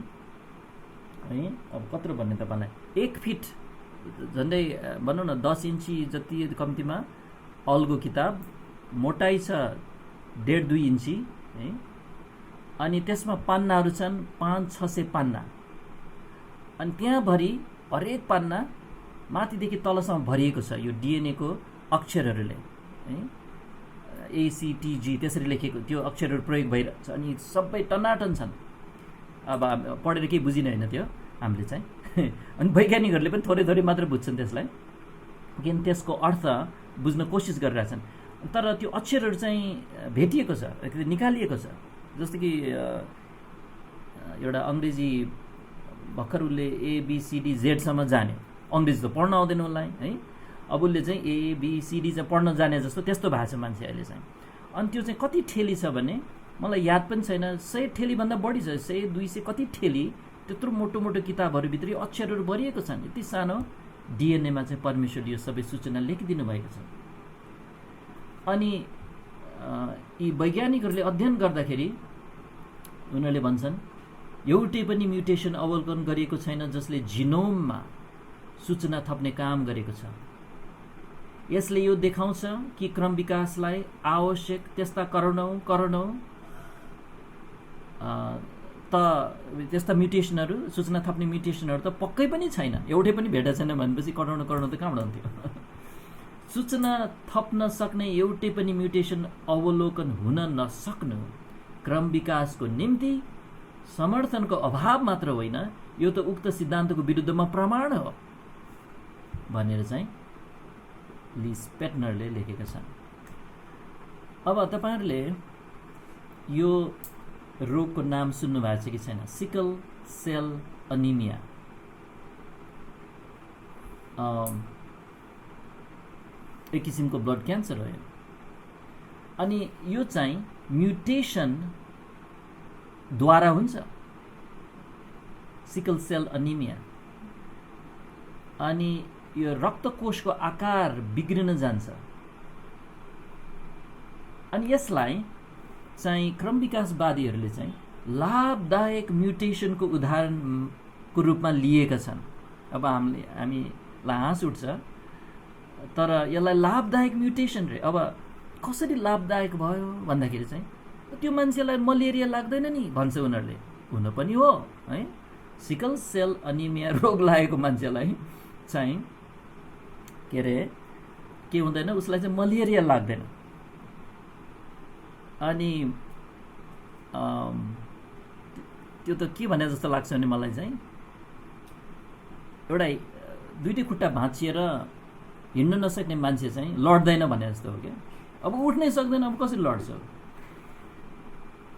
है, अब कत्रो भन्ने तपाईँलाई, 1 फिट झन्डै भनौँ न 10 इन्ची जति कम्तीमा अल्गो किताब, मोटाइ छ 1.5-2 इन्ची है। अनि त्यसमा पन्नाहरू छन् 500-600 पन्ना। अनि त्यहाँभरि हरेक पन्ना माथिदेखि तलसम्म भरिएको छ यो डिएनएको अक्षरहरूले है। ACTG त्यसरी लेखेको त्यो अक्षरहरू प्रयोग भइरहेछ। अनि सबै टनाटन छन्। अब पढेर केही बुझिने होइन त्यो हामीले चाहिँ अनि वैज्ञानिकहरूले पनि थोरै थोरै मात्र बुझ्छन् त्यसलाई, किन त्यसको अर्थ बुझ्न कोसिस गरिरहेछन्। तर त्यो अक्षरहरू चाहिँ भेटिएको छ, निकालिएको छ। जस्तो कि एउटा अङ्ग्रेजी भर्खर उसले ABCD Z सम्म जाने, अङ्ग्रेजी त पढ्न आउँदैन उसलाई है। अब उसले चाहिँ ABCD चाहिँ पढ्न जाने जस्तो त्यस्तो भएको छ मान्छे अहिले चाहिँ। अनि त्यो चाहिँ कति ठेली छ भने मलाई याद पनि छैन, 100 ठेलीभन्दा बढी छ, 100-200 कति ठेली त्यत्रो मोटो मोटो किताबहरूभित्र अक्षरहरू भरिएको छन्। यति सानो डिएनएमा चाहिँ परमेश्वरले यो सबै सूचना लेखिदिनु भएको छ। अनि यी वैज्ञानिकहरूले अध्ययन गर्दाखेरि उनीहरूले भन्छन् एउटै पनि म्युटेसन अवलोकन गरिएको छैन जसले जिनोममा सूचना थप्ने काम गरेको छ। यसले यो देखाउँछ कि क्रम विकासलाई आवश्यक त्यस्ता त्यस्ता म्युटेसनहरू, सूचना थप्ने म्युटेसनहरू त पक्कै पनि छैन, एउटै पनि भेटेको छैन भनेपछि करोडौँ त कहाँबाट हुन्थ्यो। सूचना थप्न सक्ने एउटै पनि म्युटेसन अवलोकन हुन नसक्नु क्रम विकासको निम्ति समर्थनको अभाव मात्र होइन, यो त उक्त सिद्धान्तको विरुद्धमा प्रमाण हो भनेर चाहिँ ली स्पेटनरले लेखेका छन्। अब तपाईँहरूले यो रोगको नाम सुन्नु भएको छ कि छैन? Sickle cell anaemia. एक किसिमको ब्लड क्यान्सर हो। अनि यो चाहिँ म्युटेसन द्वारा हुन्छ, सिकल सेल अनिमिया। अनि यो रक्तकोषको आकार बिग्रिन जान्छ। अनि यसलाई चाहिँ क्रम विकासवादीहरूले चाहिँ लाभदायक म्युटेसनको उदाहरणको रूपमा लिएका छन्। अब हामीलाई हाँस उठ्छ, तर यसलाई लाभदायक म्युटेसन रे। अब कसरी लाभदायक भयो भन्दाखेरि चाहिँ त्यो मान्छेलाई मलेरिया लाग्दैन नि भन्छ उनीहरूले। हुन पनि हो है, सिकल सेल अनिमिया रोग लागेको मान्छेलाई चाहिँ के हुँदैन, उसलाई चाहिँ मलेरिया लाग्दैन। अनि त्यो त के भने जस्तो लाग्छ भने मलाई चाहिँ एउटा दुईटै खुट्टा भाँचिएर हिँड्न नसक्ने मान्छे चाहिँ लड्दैन भने जस्तो हो क्या। अब उठ्नै सक्दैन, अब कसरी लड्छ?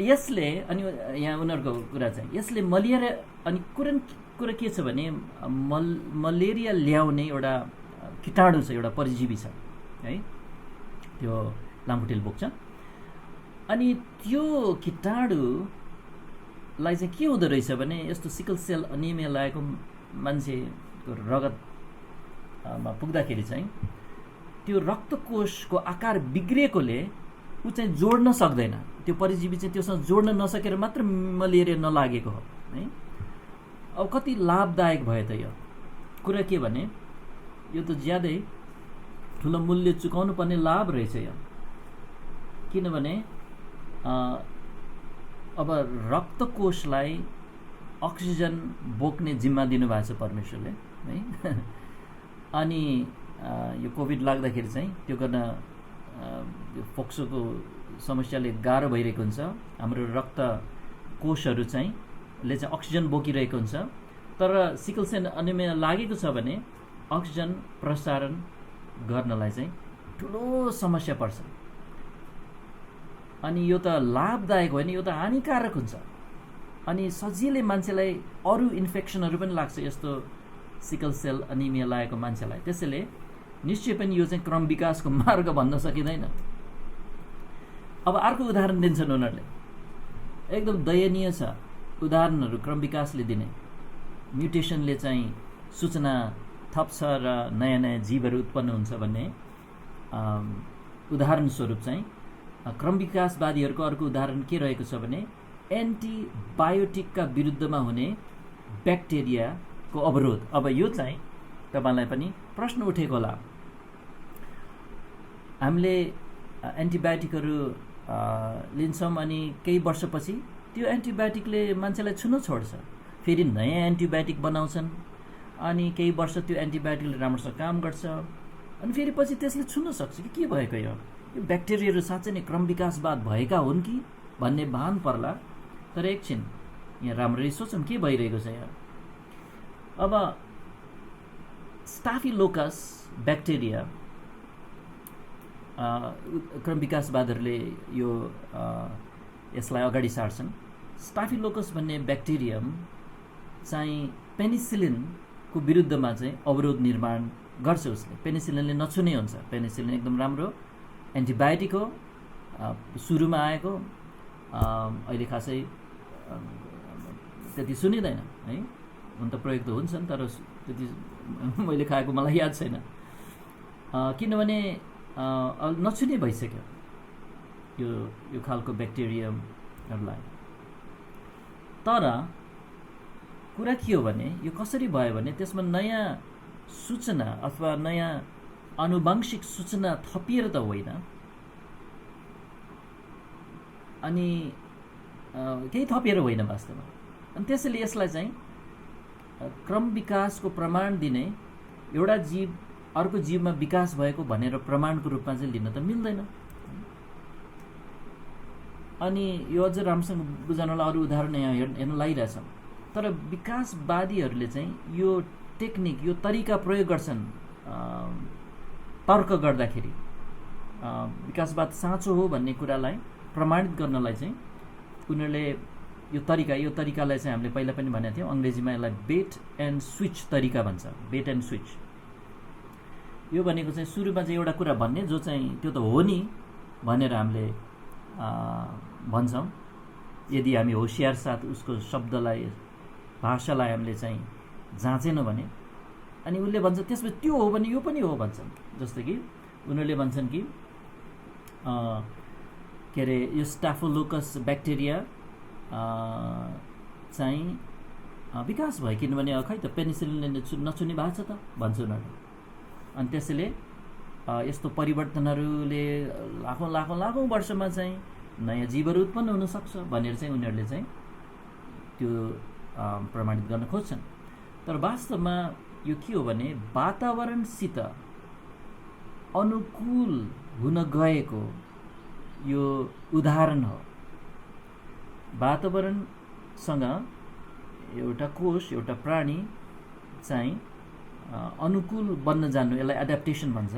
यसले अनि यहाँ उनीहरूको कुरा चाहिँ यसले मलेरिया, अनि कुरा के छ भने मलेरिया ल्याउने एउटा कीटाणु छ, एउटा परजीवी छ है, त्यो लामखुट्टेले बोक्छ। अनि त्यो कीटाणुलाई चाहिँ के हुँदो रहेछ भने यस्तो सिकल सेल अनिमिया लागेको मान्छेको रगतमा पुग्दाखेरि चाहिँ त्यो रक्तकोषको आकार बिग्रिएकोले ऊ चाहिँ जोड्न सक्दैन, त्यो परजीवी चाहिँ त्योसँग जोड्न नसकेर मात्र मलेरिया नलागेको हो है। अब कति लाभदायक भयो त यो कुरा के भने यो त ज्यादै ठुलो मूल्य चुकाउनु पर्ने लाभ रहेछ यो। किनभने अब रक्तकोषलाई अक्सिजन बोक्ने जिम्मा दिनुभएको छ परमेश्वरले है। अनि यो कोभिड लाग्दाखेरि चाहिँ त्यो गर्न फोक्सोको समस्याले गाह्रो भइरहेको हुन्छ। हाम्रो रक्त कोषहरू चाहिँ अक्सिजन बोकिरहेको हुन्छ, तर सिकल सेल एनिमिया लागेको छ भने अक्सिजन प्रसारण गर्नलाई चाहिँ ठुलो समस्या पर्छ। अनि यो त लाभदायक होइन, यो त हानिकारक हुन्छ। अनि सजिलै मान्छेलाई अरू इन्फेक्सनहरू पनि लाग्छ यस्तो सिकल सेल एनिमिया लागेको मान्छेलाई। त्यसैले निश्चय पनि यो चाहिँ क्रम विकासको मार्ग भन्न सकिँदैन। अब अर्को उदाहरण दिन्छन् उनीहरूले, एकदम दयनीय छ उदाहरणहरू क्रम विकासले दिने। म्युटेसनले चाहिँ सूचना थप्छ र नयाँ नयाँ जीवहरू उत्पन्न हुन्छ भन्ने उदाहरण स्वरूप चाहिँ क्रम विकासवादीहरूको अर्को उदाहरण के रहेको छ भने एन्टिबायोटिकका विरुद्धमा हुने ब्याक्टेरियाको अवरोध। अब यो चाहिँ तपाईँलाई पनि प्रश्न उठेको होला, हामीले एन्टिबायोटिकहरू लिन्छौँ अनि केही वर्षपछि त्यो एन्टिबायोटिकले मान्छेलाई छुन छोड्छ, फेरि नयाँ एन्टिबायोटिक बनाउँछन्, अनि केही वर्ष त्यो एन्टिबायोटिकले राम्रोसँग काम गर्छ, अनि फेरि पछि त्यसले छुन सक्छ कि के भएको यो ब्याक्टेरियाहरू साँच्चै नै क्रम विकासवाद भएका हुन् कि भन्ने भान पर्ला। तर एकछिन यहाँ राम्ररी सोचौँ के भइरहेको छ यहाँ। अब स्टाफिलोकस ब्याक्टेरिया क्रम विकासवादहरूले यो यसलाई अगाडि सार्छन्। स्टाफिलोकस भन्ने ब्याक्टेरियम चाहिँ पेनिसिलिनको विरुद्धमा चाहिँ अवरोध निर्माण गर्छ। उसले पेनिसिलिनले नछुने हुन्छ। पेनिसिलिन एकदम राम्रो एन्टिबायोटिक हो, सुरुमा आएको, अहिले खासै त्यति सुनिँदैन है, हुन त प्रयोग त हुन्छ नि, तर त्यति मैले खाएको मलाई याद छैन, किनभने नछुने भइसक्यो यो खालको ब्याक्टेरियमहरूलाई। तर कुरा के हो भने यो कसरी भयो भने त्यसमा नयाँ सूचना अथवा नयाँ आनुवंशिक सूचना थपिएर त होइन, अनि केही थपिएर होइन वास्तवमा। अनि त्यसैले यसलाई चाहिँ क्रम विकासको प्रमाण दिने एउटा जीव अर्को जीवमा विकास भएको भनेर प्रमाणको रूपमा चाहिँ लिन त मिल्दैन। अनि यो अझ राम्रोसँग बुझाउनलाई अरू उदाहरण यहाँ हेर्न लागिरहेछ। तर विकासवादीहरूले चाहिँ यो टेक्निक यो तरिका प्रयोग गर्छन् तर्क गर्दाखेरि। विकासवाद साँचो हो भन्ने कुरालाई प्रमाणित गर्नलाई चाहिँ उनीहरूले यो तरिकालाई चाहिँ हामीले पहिला पनि भनेको थियौँ, अङ्ग्रेजीमा यसलाई बेट एन्ड स्विच तरिका भन्छ। बेट एन्ड स्विच यो भनेको चाहिँ सुरुमा चाहिँ एउटा कुरा भन्ने जो चाहिँ त्यो त हो नि भनेर हामीले भन्छौँ, यदि हामी होसियार साथ उसको शब्दलाई भाषालाई हामीले चाहिँ जाँचेनौँ भने। अनि उसले भन्छ त्यसपछि त्यो हो भने यो पनि हो भन्छन्। जस्तो कि उनीहरूले भन्छन् कि के अरे यो स्टाफिलोकस ब्याक्टेरिया चाहिँ विकास भयो किनभने खै त पेनिसिलिनले नछुने भएको छ त भन्छ उनीहरूले। अनि त्यसैले यस्तो परिवर्तनहरूले लाखौँ वर्षमा चाहिँ नयाँ जीवहरू उत्पन्न हुनसक्छ भनेर चाहिँ उनीहरूले चाहिँ त्यो प्रमाणित गर्न खोज्छन्। तर वास्तवमा यो के हो भने वातावरणसित अनुकूल हुन गएको यो उदाहरण हो। वातावरणसँग एउटा कोष एउटा प्राणी चाहिँ अनुकूल बन्न जान्नु, यसलाई एडाप्टेसन भन्छ।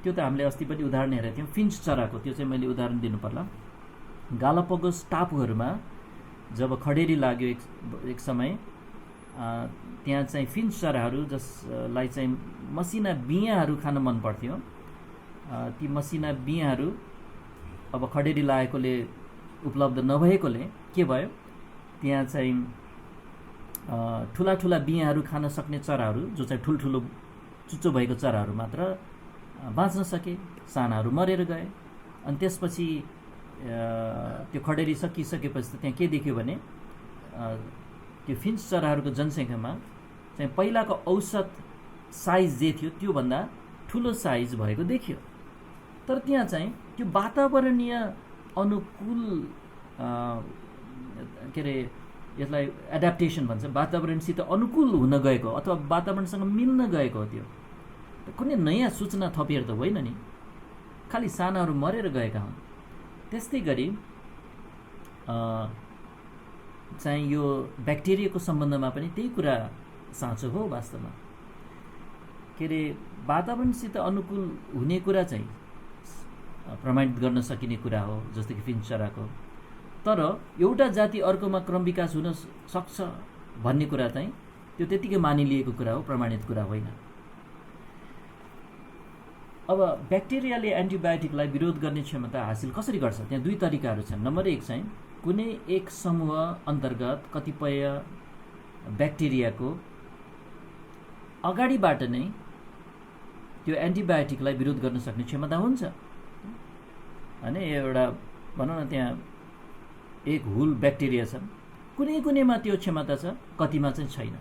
त्यो त हामीले अस्ति पनि उदाहरण हेरेको थियौँ फिन्च चराको, त्यो चाहिँ मैले उदाहरण दिनु पर्ला। गालापागोस टापुहरूमा जब खडेरी लाग्यो एक समय, त्यहाँ चाहिँ फिन्च चराहरू जसलाई चाहिँ मसिना बियाँहरू खान मन पर्थ्यो, ती मसिना बियाँहरू अब खडेरी लागेकोले उपलब्ध नभएकोले के भयो, त्यहाँ चाहिँ ठुला बियाँहरू खान सक्ने चराहरू जो चाहिँ ठुल्ठुलो चुच्चो भएको चराहरू मात्र बाँच्न सके, सानाहरू मरेर गए। अनि त्यसपछि त्यो खडेरी सकिसकेपछि त त्यहाँ के देख्यो भने त्यो फिन्च चराहरूको जनसङ्ख्यामा चाहिँ पहिलाको औसत साइज जे थियो त्योभन्दा ठुलो साइज भएको देखियो। तर त्यहाँ चाहिँ त्यो वातावरणीय अनुकूल के अरे यसलाई एडाप्टेसन भन्छ, वातावरणसित अनुकूल हुन गएको अथवा वातावरणसँग मिल्न गएको हो त्यो। कुनै नयाँ सूचना थपिएर त होइन नि, खालि सानाहरू मरेर गएका हुन्। त्यस्तै गरी चाहिँ यो ब्याक्टेरियाको सम्बन्धमा पनि त्यही कुरा साँचो हो वास्तवमा। के अरे वातावरणसित अनुकूल हुने कुरा चाहिँ प्रमाणित गर्न सकिने कुरा हो, जस्तो कि फिन्चराको। तर एउटा जाति अर्कोमा क्रम विकास हुन सक्छ भन्ने कुरा चाहिँ त्यो त्यतिकै मानिलिएको कुरा हो, प्रमाणित कुरा होइन। अब ब्याक्टेरियाले एन्टिबायोटिकलाई विरोध गर्ने क्षमता हासिल कसरी गर्छ? त्यहाँ दुई तरिकाहरू छन्। नम्बर 1 चाहिँ कुनै एक समूह अन्तर्गत कतिपय ब्याक्टेरियाको अगाडिबाट नै त्यो एन्टिबायोटिकलाई विरोध गर्न सक्ने क्षमता हुन्छ हैन। एउटा भनौँ न, त्यहाँ एक हुल ब्याक्टेरिया छन्, कुनै कुनैमा त्यो क्षमता छ, कतिमा चाहिँ छैन।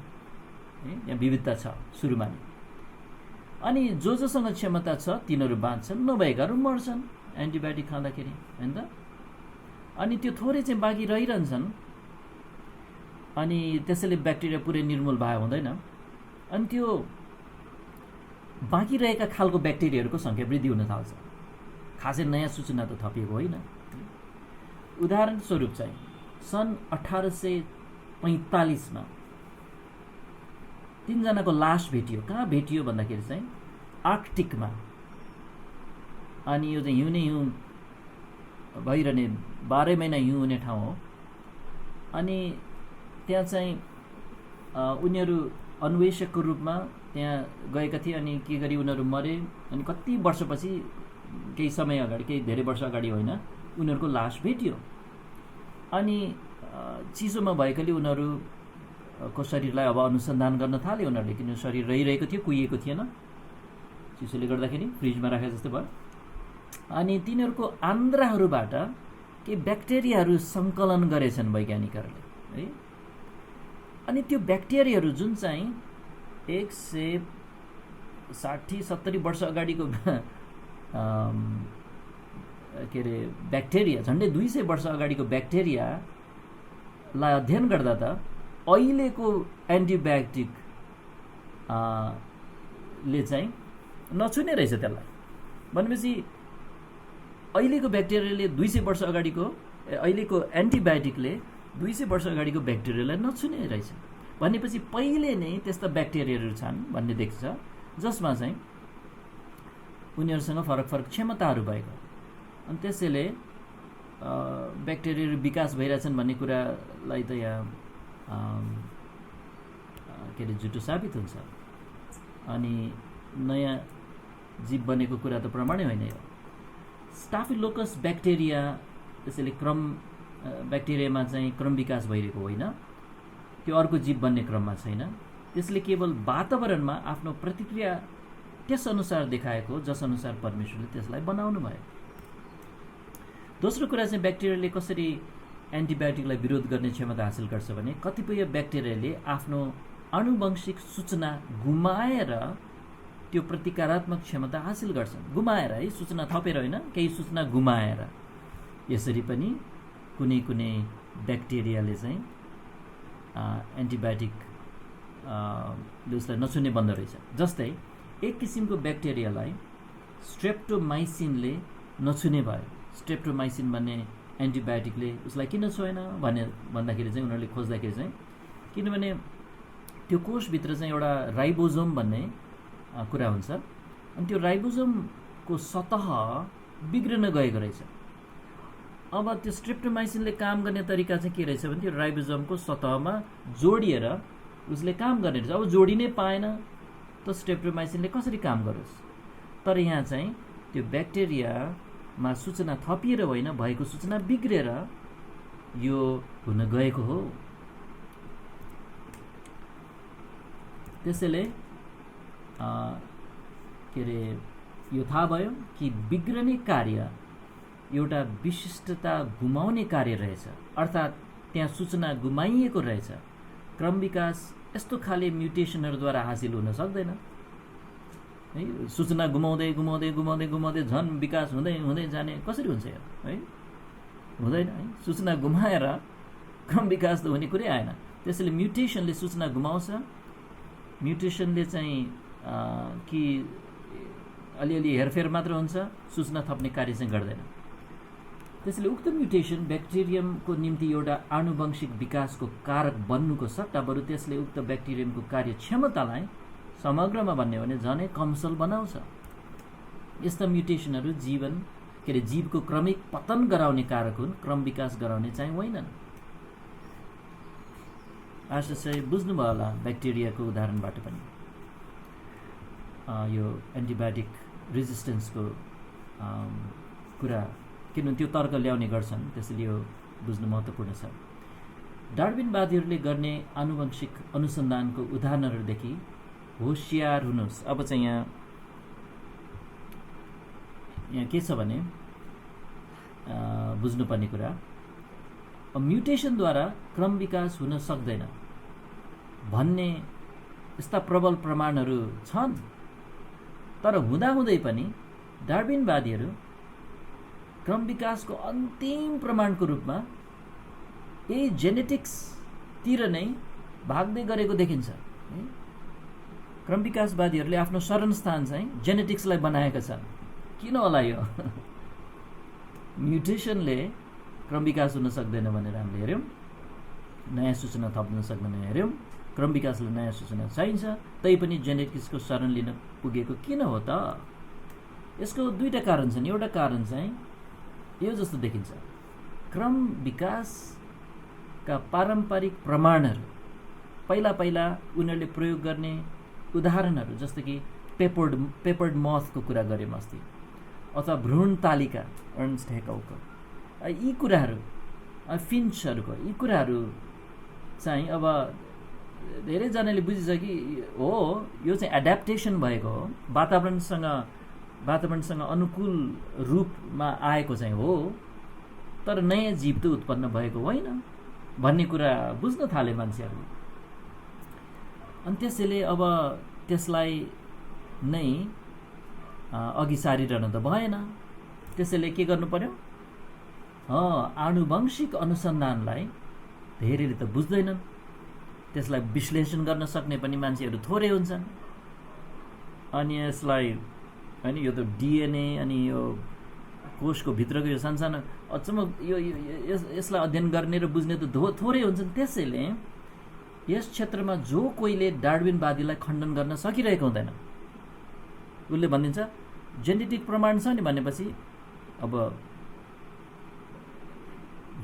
यहाँ विविधता छ सुरुमा नै। अनि जोसँग क्षमता छ तिनीहरू बाँच्छन्, नभएकाहरू मर्छन् एन्टिबायोटिक खाँदाखेरि, हैन त। अनि त्यो थोरै चाहिँ बाँकी रहिरहन्छन्, अनि त्यसैले ब्याक्टेरिया पुरै निर्मूल भए हुँदैन। अनि त्यो बाँकी रहेका खालको ब्याक्टेरियाहरूको सङ्ख्या वृद्धि हुन थाल्छ। खासै नयाँ सूचना त थपिएको होइन। उदाहरण स्वरूप चाहिँ सन् 1845 मा 3 जनाको लास भेटियो। कहाँ भेटियो भन्दाखेरि चाहिँ आर्कटिकमा। अनि यो चाहिँ हिउँ नै हिउँ भइरहने 12 महिना हिउँ हुने ठाउँ हो। अनि त्यहाँ चाहिँ उनीहरू अन्वेषकको रूपमा त्यहाँ गएका थिए। अनि के गरी उनीहरू मरे, अनि कति वर्षपछि, केही समय अगाडि, केही धेरै वर्ष अगाडि होइन, उनीहरूको लास भेटियो। अनि चिसोमा भएकोले उनीहरूको शरीरलाई अब अनुसन्धान गर्न थाले उनीहरूले, किन शरीर रहिरहेको थियो, कुहिएको थिएन, चिसोले गर्दाखेरि फ्रिजमा राखे जस्तो भयो। अनि तिनीहरूको आन्द्राहरूबाट केही ब्याक्टेरियाहरू सङ्कलन गरेछन् वैज्ञानिकहरूले है। अनि त्यो ब्याक्टेरियाहरू जुन चाहिँ 160-70 वर्ष अगाडिको के अरे ब्याक्टेरिया, झन्डै 200 वर्ष अगाडिको ब्याक्टेरियालाई अध्ययन गर्दा त अहिलेको एन्टिबायोटिक ले चाहिँ नछुने रहेछ त्यसलाई। भनेपछि अहिलेको ब्याक्टेरियाले 200 वर्ष अगाडिको, अहिलेको एन्टिबायोटिकले 200 वर्ष अगाडिको ब्याक्टेरियालाई नछुने रहेछ। भनेपछि पहिले नै त्यस्ता ब्याक्टेरियाहरू छन् भन्ने देख्छ, जसमा चाहिँ उनीहरूसँग फरक फरक क्षमताहरू भएको। अनि त्यसैले ब्याक्टेरियाहरू विकास भइरहेछन् भन्ने कुरालाई त यहाँ के अरे झुटो साबित हुन्छ। अनि नयाँ जीव बनेको कुरा त प्रमाणै होइन यो। स्टाफिलोकस ब्याक्टेरिया त्यसैले ब्याक्टेरियामा चाहिँ क्रम विकास भइरहेको होइन, त्यो अर्को जीव बन्ने क्रममा छैन। त्यसले केवल वातावरणमा आफ्नो प्रतिक्रिया त्यसअनुसार देखाएको, जसअनुसार परमेश्वरले त्यसलाई बनाउनु भयो। दोस्रो कुरा चाहिँ ब्याक्टेरियाले कसरी एन्टिबायोटिकलाई विरोध गर्ने क्षमता हासिल गर्छ भने कतिपय ब्याक्टेरियाले आफ्नो आनुवंशिक सूचना गुमाएर त्यो प्रतिकारात्मक क्षमता हासिल गर्छन्। गुमाएर है, सूचना थपेर होइन, केही सूचना गुमाएर। यसरी पनि कुनै कुनै ब्याक्टेरियाले चाहिँ एन्टिबायोटिकले उसलाई नछुने बन्द रहेछ। जस्तै एक किसिमको ब्याक्टेरियालाई स्ट्रेप्टोमाइसिनले नछुने भयो। स्ट्रेप्टोमाइसिन भन्ने एन्टिबायोटिकले उसलाई किन छोएन भन्दाखेरि चाहिँ उनीहरूले खोज्दाखेरि चाहिँ किनभने त्यो कोषभित्र चाहिँ एउटा राइबोजोम भन्ने कुरा हुन्छ। अनि त्यो राइबोजोमको सतह बिग्रन गएको रहेछ। अब त्यो स्ट्रेप्टोमाइसिनले काम गर्ने तरिका चाहिँ के रहेछ भने त्यो राइबोजोमको सतहमा जोडिएर उसले काम गर्ने रहेछ। अब जोडिनै पाएन त स्ट्रेप्टोमाइसिनले कसरी काम गरोस्? तर यहाँ चाहिँ त्यो ब्याक्टेरियामा सूचना थपिएर होइन, भएको सूचना बिग्रेर यो हुन गएको हो। त्यसैले के अरे यो थाहा भयो कि बिग्रने कार्य एउटा विशिष्टता गुमाउने कार्य रहेछ, अर्थात् त्यहाँ सूचना गुमाइएको रहेछ। क्रम विकास यस्तो खाले म्युटेसनहरूद्वारा हासिल हुन सक्दैन है। सूचना गुमाउँदै गुमाउँदै गुमाउँदै गुमाउँदै झन् विकास हुँदै हुँदै जाने कसरी हुन्छ यो है? हुँदैन है। सूचना गुमाएर क्रम विकास त हुने कुरै आएन। त्यसैले म्युटेसनले सूचना गुमाउँछ। म्युटेसनले चाहिँ कि अलिअलि हेरफेर मात्र हुन्छ, सूचना थप्ने कार्य चाहिँ गर्दैन। त्यसैले उक्त म्युटेसन ब्याक्टेरियमको निम्ति एउटा आनुवंशिक विकासको कारक बन्नुको सट्टा बरु त्यसले उक्त ब्याक्टेरियमको कार्य क्षमतालाई समग्रमा भन्यो भने झनै कमसल बनाउँछ। यस्ता म्युटेसनहरू जीवको क्रमिक पतन गराउने कारक हुन्, क्रम विकास गराउने चाहिँ होइनन्। आशा चाहिँ बुझ्नुभयो होला ब्याक्टेरियाको उदाहरणबाट पनि यो एन्टिबायोटिक रेजिस्टेन्सको कुरा, किनभने त्यो तर्क ल्याउने गर्छन्, त्यसैले यो बुझ्नु महत्त्वपूर्ण छ। डार्विनवादीहरूले गर्ने आनुवंशिक अनुसन्धानको उदाहरणहरूदेखि होसियार हुनुहोस्। अब चाहिँ यहाँ के छ भने बुझ्नुपर्ने कुरा, म्युटेसनद्वारा क्रम विकास हुन सक्दैन भन्ने यस्ता प्रबल प्रमाणहरू छन्। तर हुँदाहुँदै पनि डार्विनवादीहरू क्रम विकासको अन्तिम प्रमाणको रूपमा यही जेनेटिक्सतिर नै भाग्दै गरेको देखिन्छ। क्रम विकासवादीहरूले आफ्नो शरणस्थान चाहिँ जेनेटिक्सलाई बनाएका छन्। किन होला यो? म्युटेसनले क्रम विकास हुन सक्दैन भनेर हामीले हेऱ्यौँ, नयाँ सूचना थप्न सक्दैन हेऱ्यौँ, क्रम विकासले नयाँ सूचना चाहिन्छ, तैपनि जेनेटिक्सको शरण लिन पुगेको किन हो त? यसको दुईवटा कारण छन्। एउटा कारण चाहिँ यो जस्तो देखिन्छ, क्रम विकासका पारम्परिक प्रमाणहरू पहिला उनीहरूले प्रयोग गर्ने उदाहरणहरू, जस्तो कि पेपर्ड मथको कुरा गऱ्यौँ अस्ति, अथवा भ्रूण तालिका अर्न्स्ट हेकौको, यी कुराहरू, फिन्चहरूको यी कुराहरू चाहिँ अब धेरैजनाले बुझिन्छ कि हो यो चाहिँ एड्याप्टेसन भएको हो, वातावरणसँग अनुकूल रूपमा आएको चाहिँ हो, तर नयाँ जीव त उत्पन्न भएको होइन भन्ने कुरा बुझ्न थाले मान्छेहरूले। अनि त्यसैले अब त्यसलाई नै अघि सारिरहन त भएन। त्यसैले के गर्नु पर्यो? आनुवंशिक अनुसन्धानलाई धेरैले त बुझ्दैनन्, त्यसलाई विश्लेषण गर्न सक्ने पनि मान्छेहरू थोरै हुन्छन्। अनि यसलाई होइन, यो त डिएनए अनि यो कोषको भित्रको यो सानसानो अचम्म यसलाई अध्ययन गर्ने र बुझ्ने त थोरै हुन्छन्। त्यसैले यस क्षेत्रमा जो कोहीले डार्विनवादीलाई खण्डन गर्न सकिरहेको हुँदैन। उसले भनिदिन्छ जेनेटिक प्रमाण छ नि भनेपछि अब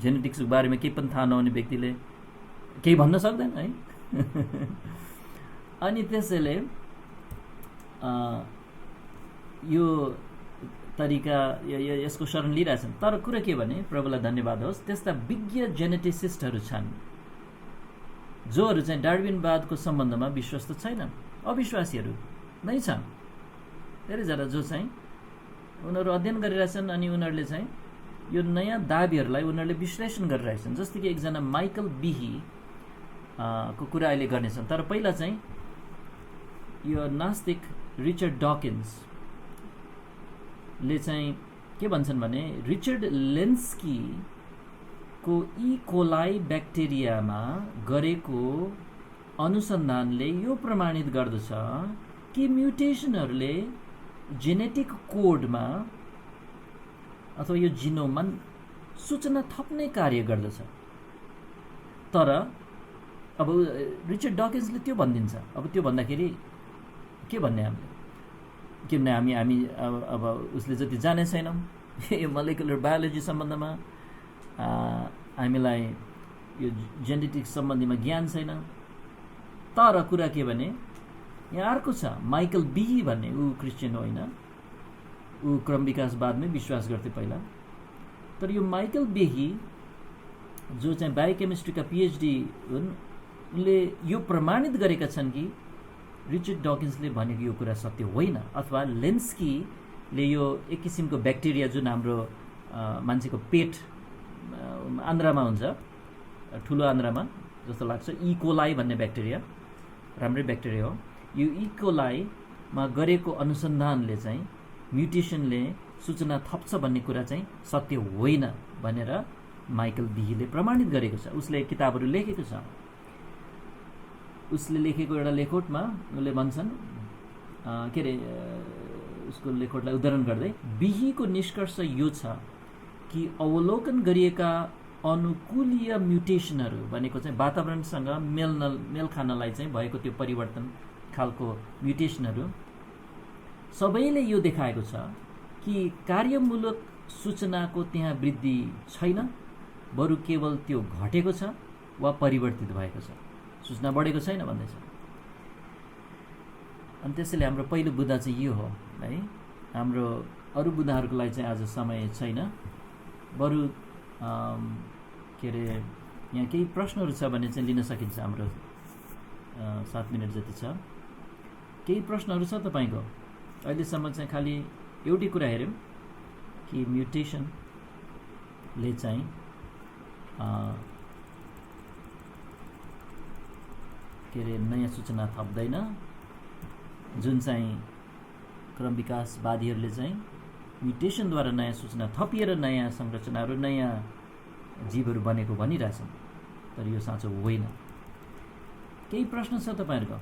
जेनेटिक्सको बारेमा केही पनि थाहा नहुने व्यक्तिले केही भन्न सक्दैन है। अनि त्यसैले यो तरिका यसको शरण लिइरहेछन्। तर कुरा के भने, प्रभुलाई धन्यवाद होस्, त्यस्ता विज्ञ जेनेटिसिस्टहरू छन् जोहरू चाहिँ डार्विनवादको सम्बन्धमा विश्वस्त छैनन्, अविश्वासीहरू नै छन् धेरैजना, जो चाहिँ उनीहरू अध्ययन गरिरहेछन् अनि उनीहरूले चाहिँ यो नयाँ दाबीहरूलाई उनीहरूले विश्लेषण गरिरहेछन्। जस्तै कि एकजना माइकल बिही को कुरा अहिले गर्नेछन्। तर पहिला चाहिँ यो नास्तिक रिचर्ड डकिन्सले चाहिँ के भन्छन् भने, रिचर्ड लेन्स्कीको ई कोलाई ब्याक्टेरियामा गरेको अनुसन्धानले यो प्रमाणित गर्दछ कि म्युटेसनहरूले जेनेटिक कोडमा अथवा यो जिनोममा सूचना थप्ने कार्य गर्दछ। तर अब रिचर्ड डकिन्सले त्यो भनिदिन्छ। अब त्यो भन्दाखेरि के भन्ने हामीले, किनभने हामी अब उसले जति जाने छैनौँ यो मोलिकुलर बायोलोजी सम्बन्धमा, हामीलाई यो जेनेटिक्स सम्बन्धीमा ज्ञान छैन। तर कुरा के भने, यहाँ अर्को छ, माइकल बिही भन्ने, ऊ क्रिस्चियन होइन, ऊ क्रम विकासवादमै विश्वास गर्थे पहिला। तर यो माइकल बिही जो चाहिँ बायोकेमिस्ट्रीका पिएचडी हुन्, उनले यो प्रमाणित गरेका छन् कि रिचर्ड डकिन्सले भनेको यो कुरा सत्य होइन, अथवा लेन्स्कीले यो एक किसिमको ब्याक्टेरिया जुन हाम्रो मान्छेको पेट आन्द्रामा हुन्छ, ठुलो आन्द्रामा जस्तो लाग्छ, ई कोलाई भन्ने ब्याक्टेरिया, राम्रै ब्याक्टेरिया हो, यो ई कोलाईमा गरेको अनुसन्धानले चाहिँ म्युटेसनले सूचना थप्छ भन्ने कुरा चाहिँ सत्य होइन भनेर माइकल बिहीले प्रमाणित गरेको छ। उसले किताबहरू लेखेको छ। उसले लेखेको एउटा लेखोटमा उसले भन्छन् के अरे, उसको लेखोटलाई उदाहरण गर्दै बिहीको निष्कर्ष यो छ कि अवलोकन गरिएका अनुकूलीय म्युटेसनहरू भनेको चाहिँ वातावरणसँग मेल खानलाई चाहिँ भएको त्यो परिवर्तन खालको म्युटेसनहरू सबैले यो देखाएको छ कि कार्यमूलक सूचनाको त्यहाँ वृद्धि छैन, बरु केवल त्यो घटेको छ वा परिवर्तित भएको छ, सूचना बढेको छैन भन्दैछ। अनि त्यसैले हाम्रो पहिलो बुदा चाहिँ यो हो है। हाम्रो अरू बुदाहरूको लागि चाहिँ आज समय छैन, बरु के अरे यहाँ केही प्रश्नहरू छ भने चाहिँ लिन सकिन्छ। हाम्रो 7 मिनट जति छ। केही प्रश्नहरू छ तपाईँको? अहिलेसम्म चाहिँ खालि एउटै कुरा हेऱ्यौँ कि म्युटेसनले चाहिँ के अरे नयाँ सूचना थप्दैन, जुन चाहिँ क्रम विकासवादीहरूले चाहिँ म्युटेसनद्वारा नयाँ सूचना थपिएर नयाँ संरचनाहरू नयाँ जीवहरू बनेको भनिरहेछन्, तर यो साँचो होइन। केही प्रश्न छ तपाईँहरूको?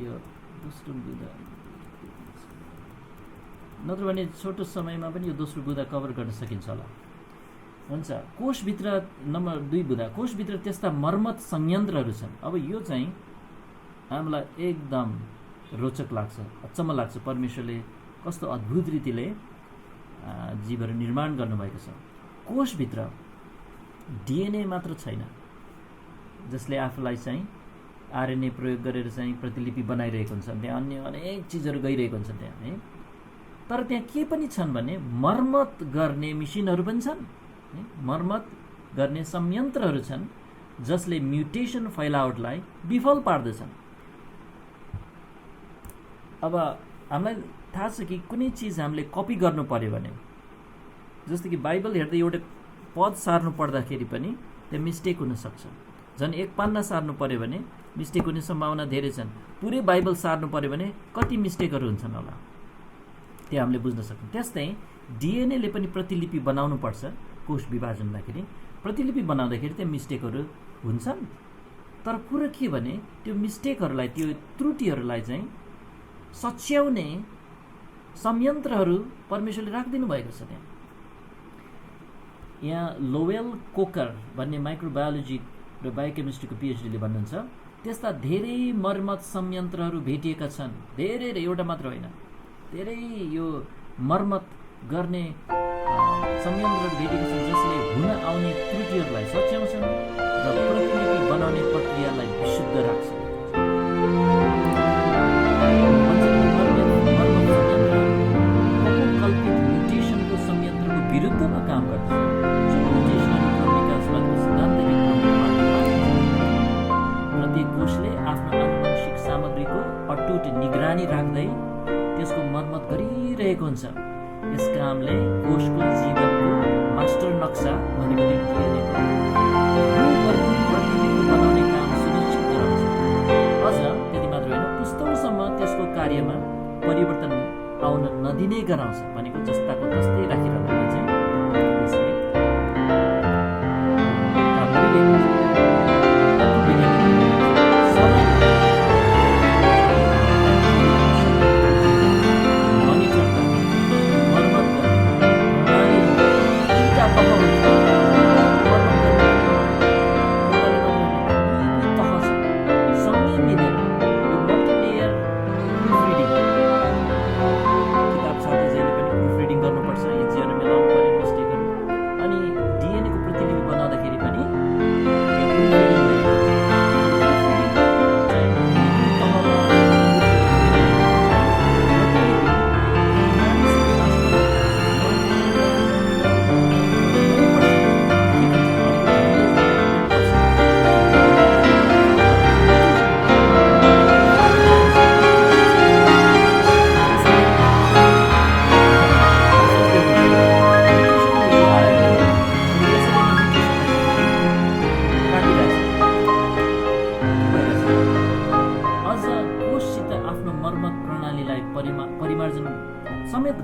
यो दोस्रो बुदा नत्र भने छोटो समयमा पनि यो दोस्रो बुदा कभर गर्न सकिन्छ होला। हुन्छ, कोषभित्र नम्बर 2 बुदा, कोषभित्र त्यस्ता मर्मत संयन्त्रहरू छन्। अब यो चाहिँ हामीलाई एकदम रोचक लाग्छ, अचम्म लाग्छ। परमेश्वरले कस्तो अद्भुत रीतिले जीवहरू निर्माण गर्नुभएको छ। कोषभित्र डिएनए मात्र छैन जसले आफूलाई चाहिँ आरएनए प्रयोग गरेर चाहिँ प्रतिलिपि बनाइरहेको हुन्छ, त्यहाँ अन्य अनेक चिजहरू गइरहेको हुन्छ त्यहाँ है। तर त्यहाँ के पनि छन् भने मर्मत गर्ने मेसिनहरू पनि छन्, मर्मत गर्ने संयन्त्रहरू छन् जसले म्युटेसन फैलावटलाई विफल पार्दछन्। अब हामीलाई थाहा छ कि कुनै चिज हामीले कपी गर्नु पर्यो भने, जस्तो कि बाइबल हेर्दै एउटा पद सार्नु पर्दाखेरि पनि त्यहाँ मिस्टेक हुनसक्छ। झन् एक पान्ना सार्नु पर्यो भने मिस्टेक हुने सम्भावना धेरै छन्। पुरै बाइबल सार्नु पर्यो भने कति मिस्टेकहरू हुन्छन् होला, त्यो हामीले बुझ्न सक्छौँ। त्यस्तै डिएनएले पनि प्रतिलिपि बनाउनु पर्छ। कोष विभाजन हुँदाखेरि प्रतिलिपि बनाउँदाखेरि त्यहाँ मिस्टेकहरू हुन्छन्। तर कुरो के भने त्यो मिस्टेकहरूलाई, त्यो त्रुटिहरूलाई चाहिँ सच्याउने संयन्त्रहरू परमेश्वरले राखिदिनु भएको छ त्यहाँ। यहाँ लोवेल कोकर भन्ने माइक्रोबायोलोजी र बायोकेमिस्ट्रीको पिएचडीले भन्नुहुन्छ त्यस्ता धेरै मर्मत संयन्त्रहरू भेटिएका छन्। धेरै एउटा मात्र होइन, धेरै यो मर्मत गर्ने संयन्त्रहरू भेटिएका छन् जसले हुन आउने त्रुटिहरूलाई सच्याउँछन् र प्रतिलिपि बनाउने प्रक्रियालाई विशुद्ध राख्छन्। कल्पित म्युटेसनको संयन्त्रको विरुद्धमा काम गर्दछ। प्रत्येक कोषले आफ्नो आनुवंशिक सामग्रीको अटुट निगरानी राख्दै त्यसको मर्मत गरिरहेको हुन्छ। यस कामले कोषको जीवनको मास्टर नक्सा भनेको प्रतिलिपि बनाउने काम सुनिश्चित गराउँछ। अझ त्यति मात्र होइन, पुस्तौँसम्म त्यसको कार्यमा परिवर्तन आउन नदिने गराउँछ। भनेको जस्ताको तस्तै राखिरहनुलाई चाहिँ त्यसले काम गरिरहेको छ।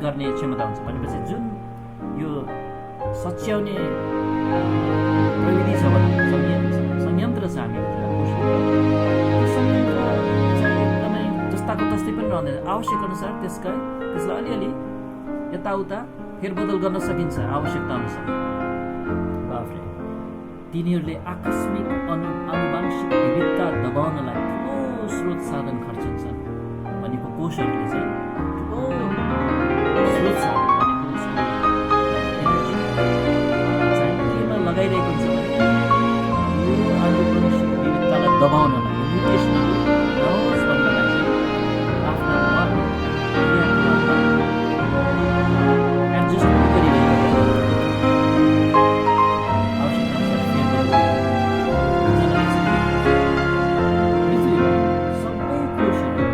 गर्ने क्षमता हुन्छ। भनेपछि जुन यो सच्याउने प्रविधि छ भने संयन्त्र छ हामीभित्र, त्यो संयन्त्र चाहिँ एकदमै जस्ताको तस्तै पनि रहँदैन, आवश्यक अनुसार त्यसलाई अलिअलि यताउता फेरबदल गर्न सकिन्छ आवश्यकता अनुसार। बाफरे, तिनीहरूले आकस्मिक आनुवंशिक विविधता दबाउनलाई ठुलो स्रोत साधन खर्चन्छन् भनेको कोषहरूले चाहिँ ठुलो स्रोत साधन भनेको उसको एनर्जी चाहिँ केमा लगाइरहेको हुन्छ भने यो आनुवंशिक विविधतालाई दबाउनलाई, म्युटेसनहरू नहोस् भन्नलाई चाहिँ आफ्ना मर्म क्रियाकलापमा एडजस्टमेन्ट गरिरहेको आवश्यकताअनुसार फेरबदल सबै कोषहरू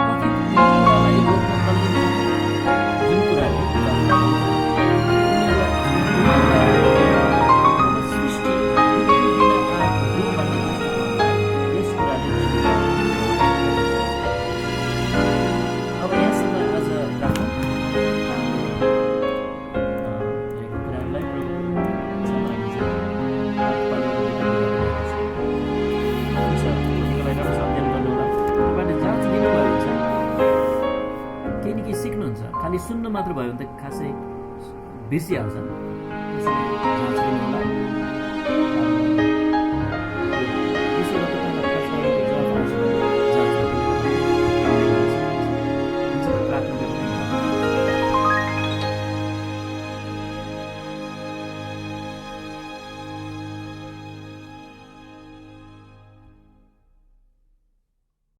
कथित विविधतालाई रोक्न तल्लिन्छन्, जुन कुराले सृष्टि बिना आएको हो भन्ने दृष्टिकोणलाई यस कुराले अब यहाँसम्म आज राखौँ यहाँको कुराहरूलाई। तपाईँले जाँच लिनुभयो भने चाहिँ केही न केही सिक्नुहुन्छ, खालि सुन्नु मात्र भयो भने त खासै बिर्सिहाल्छन्। त्यसैले जाँच लिनुहोला।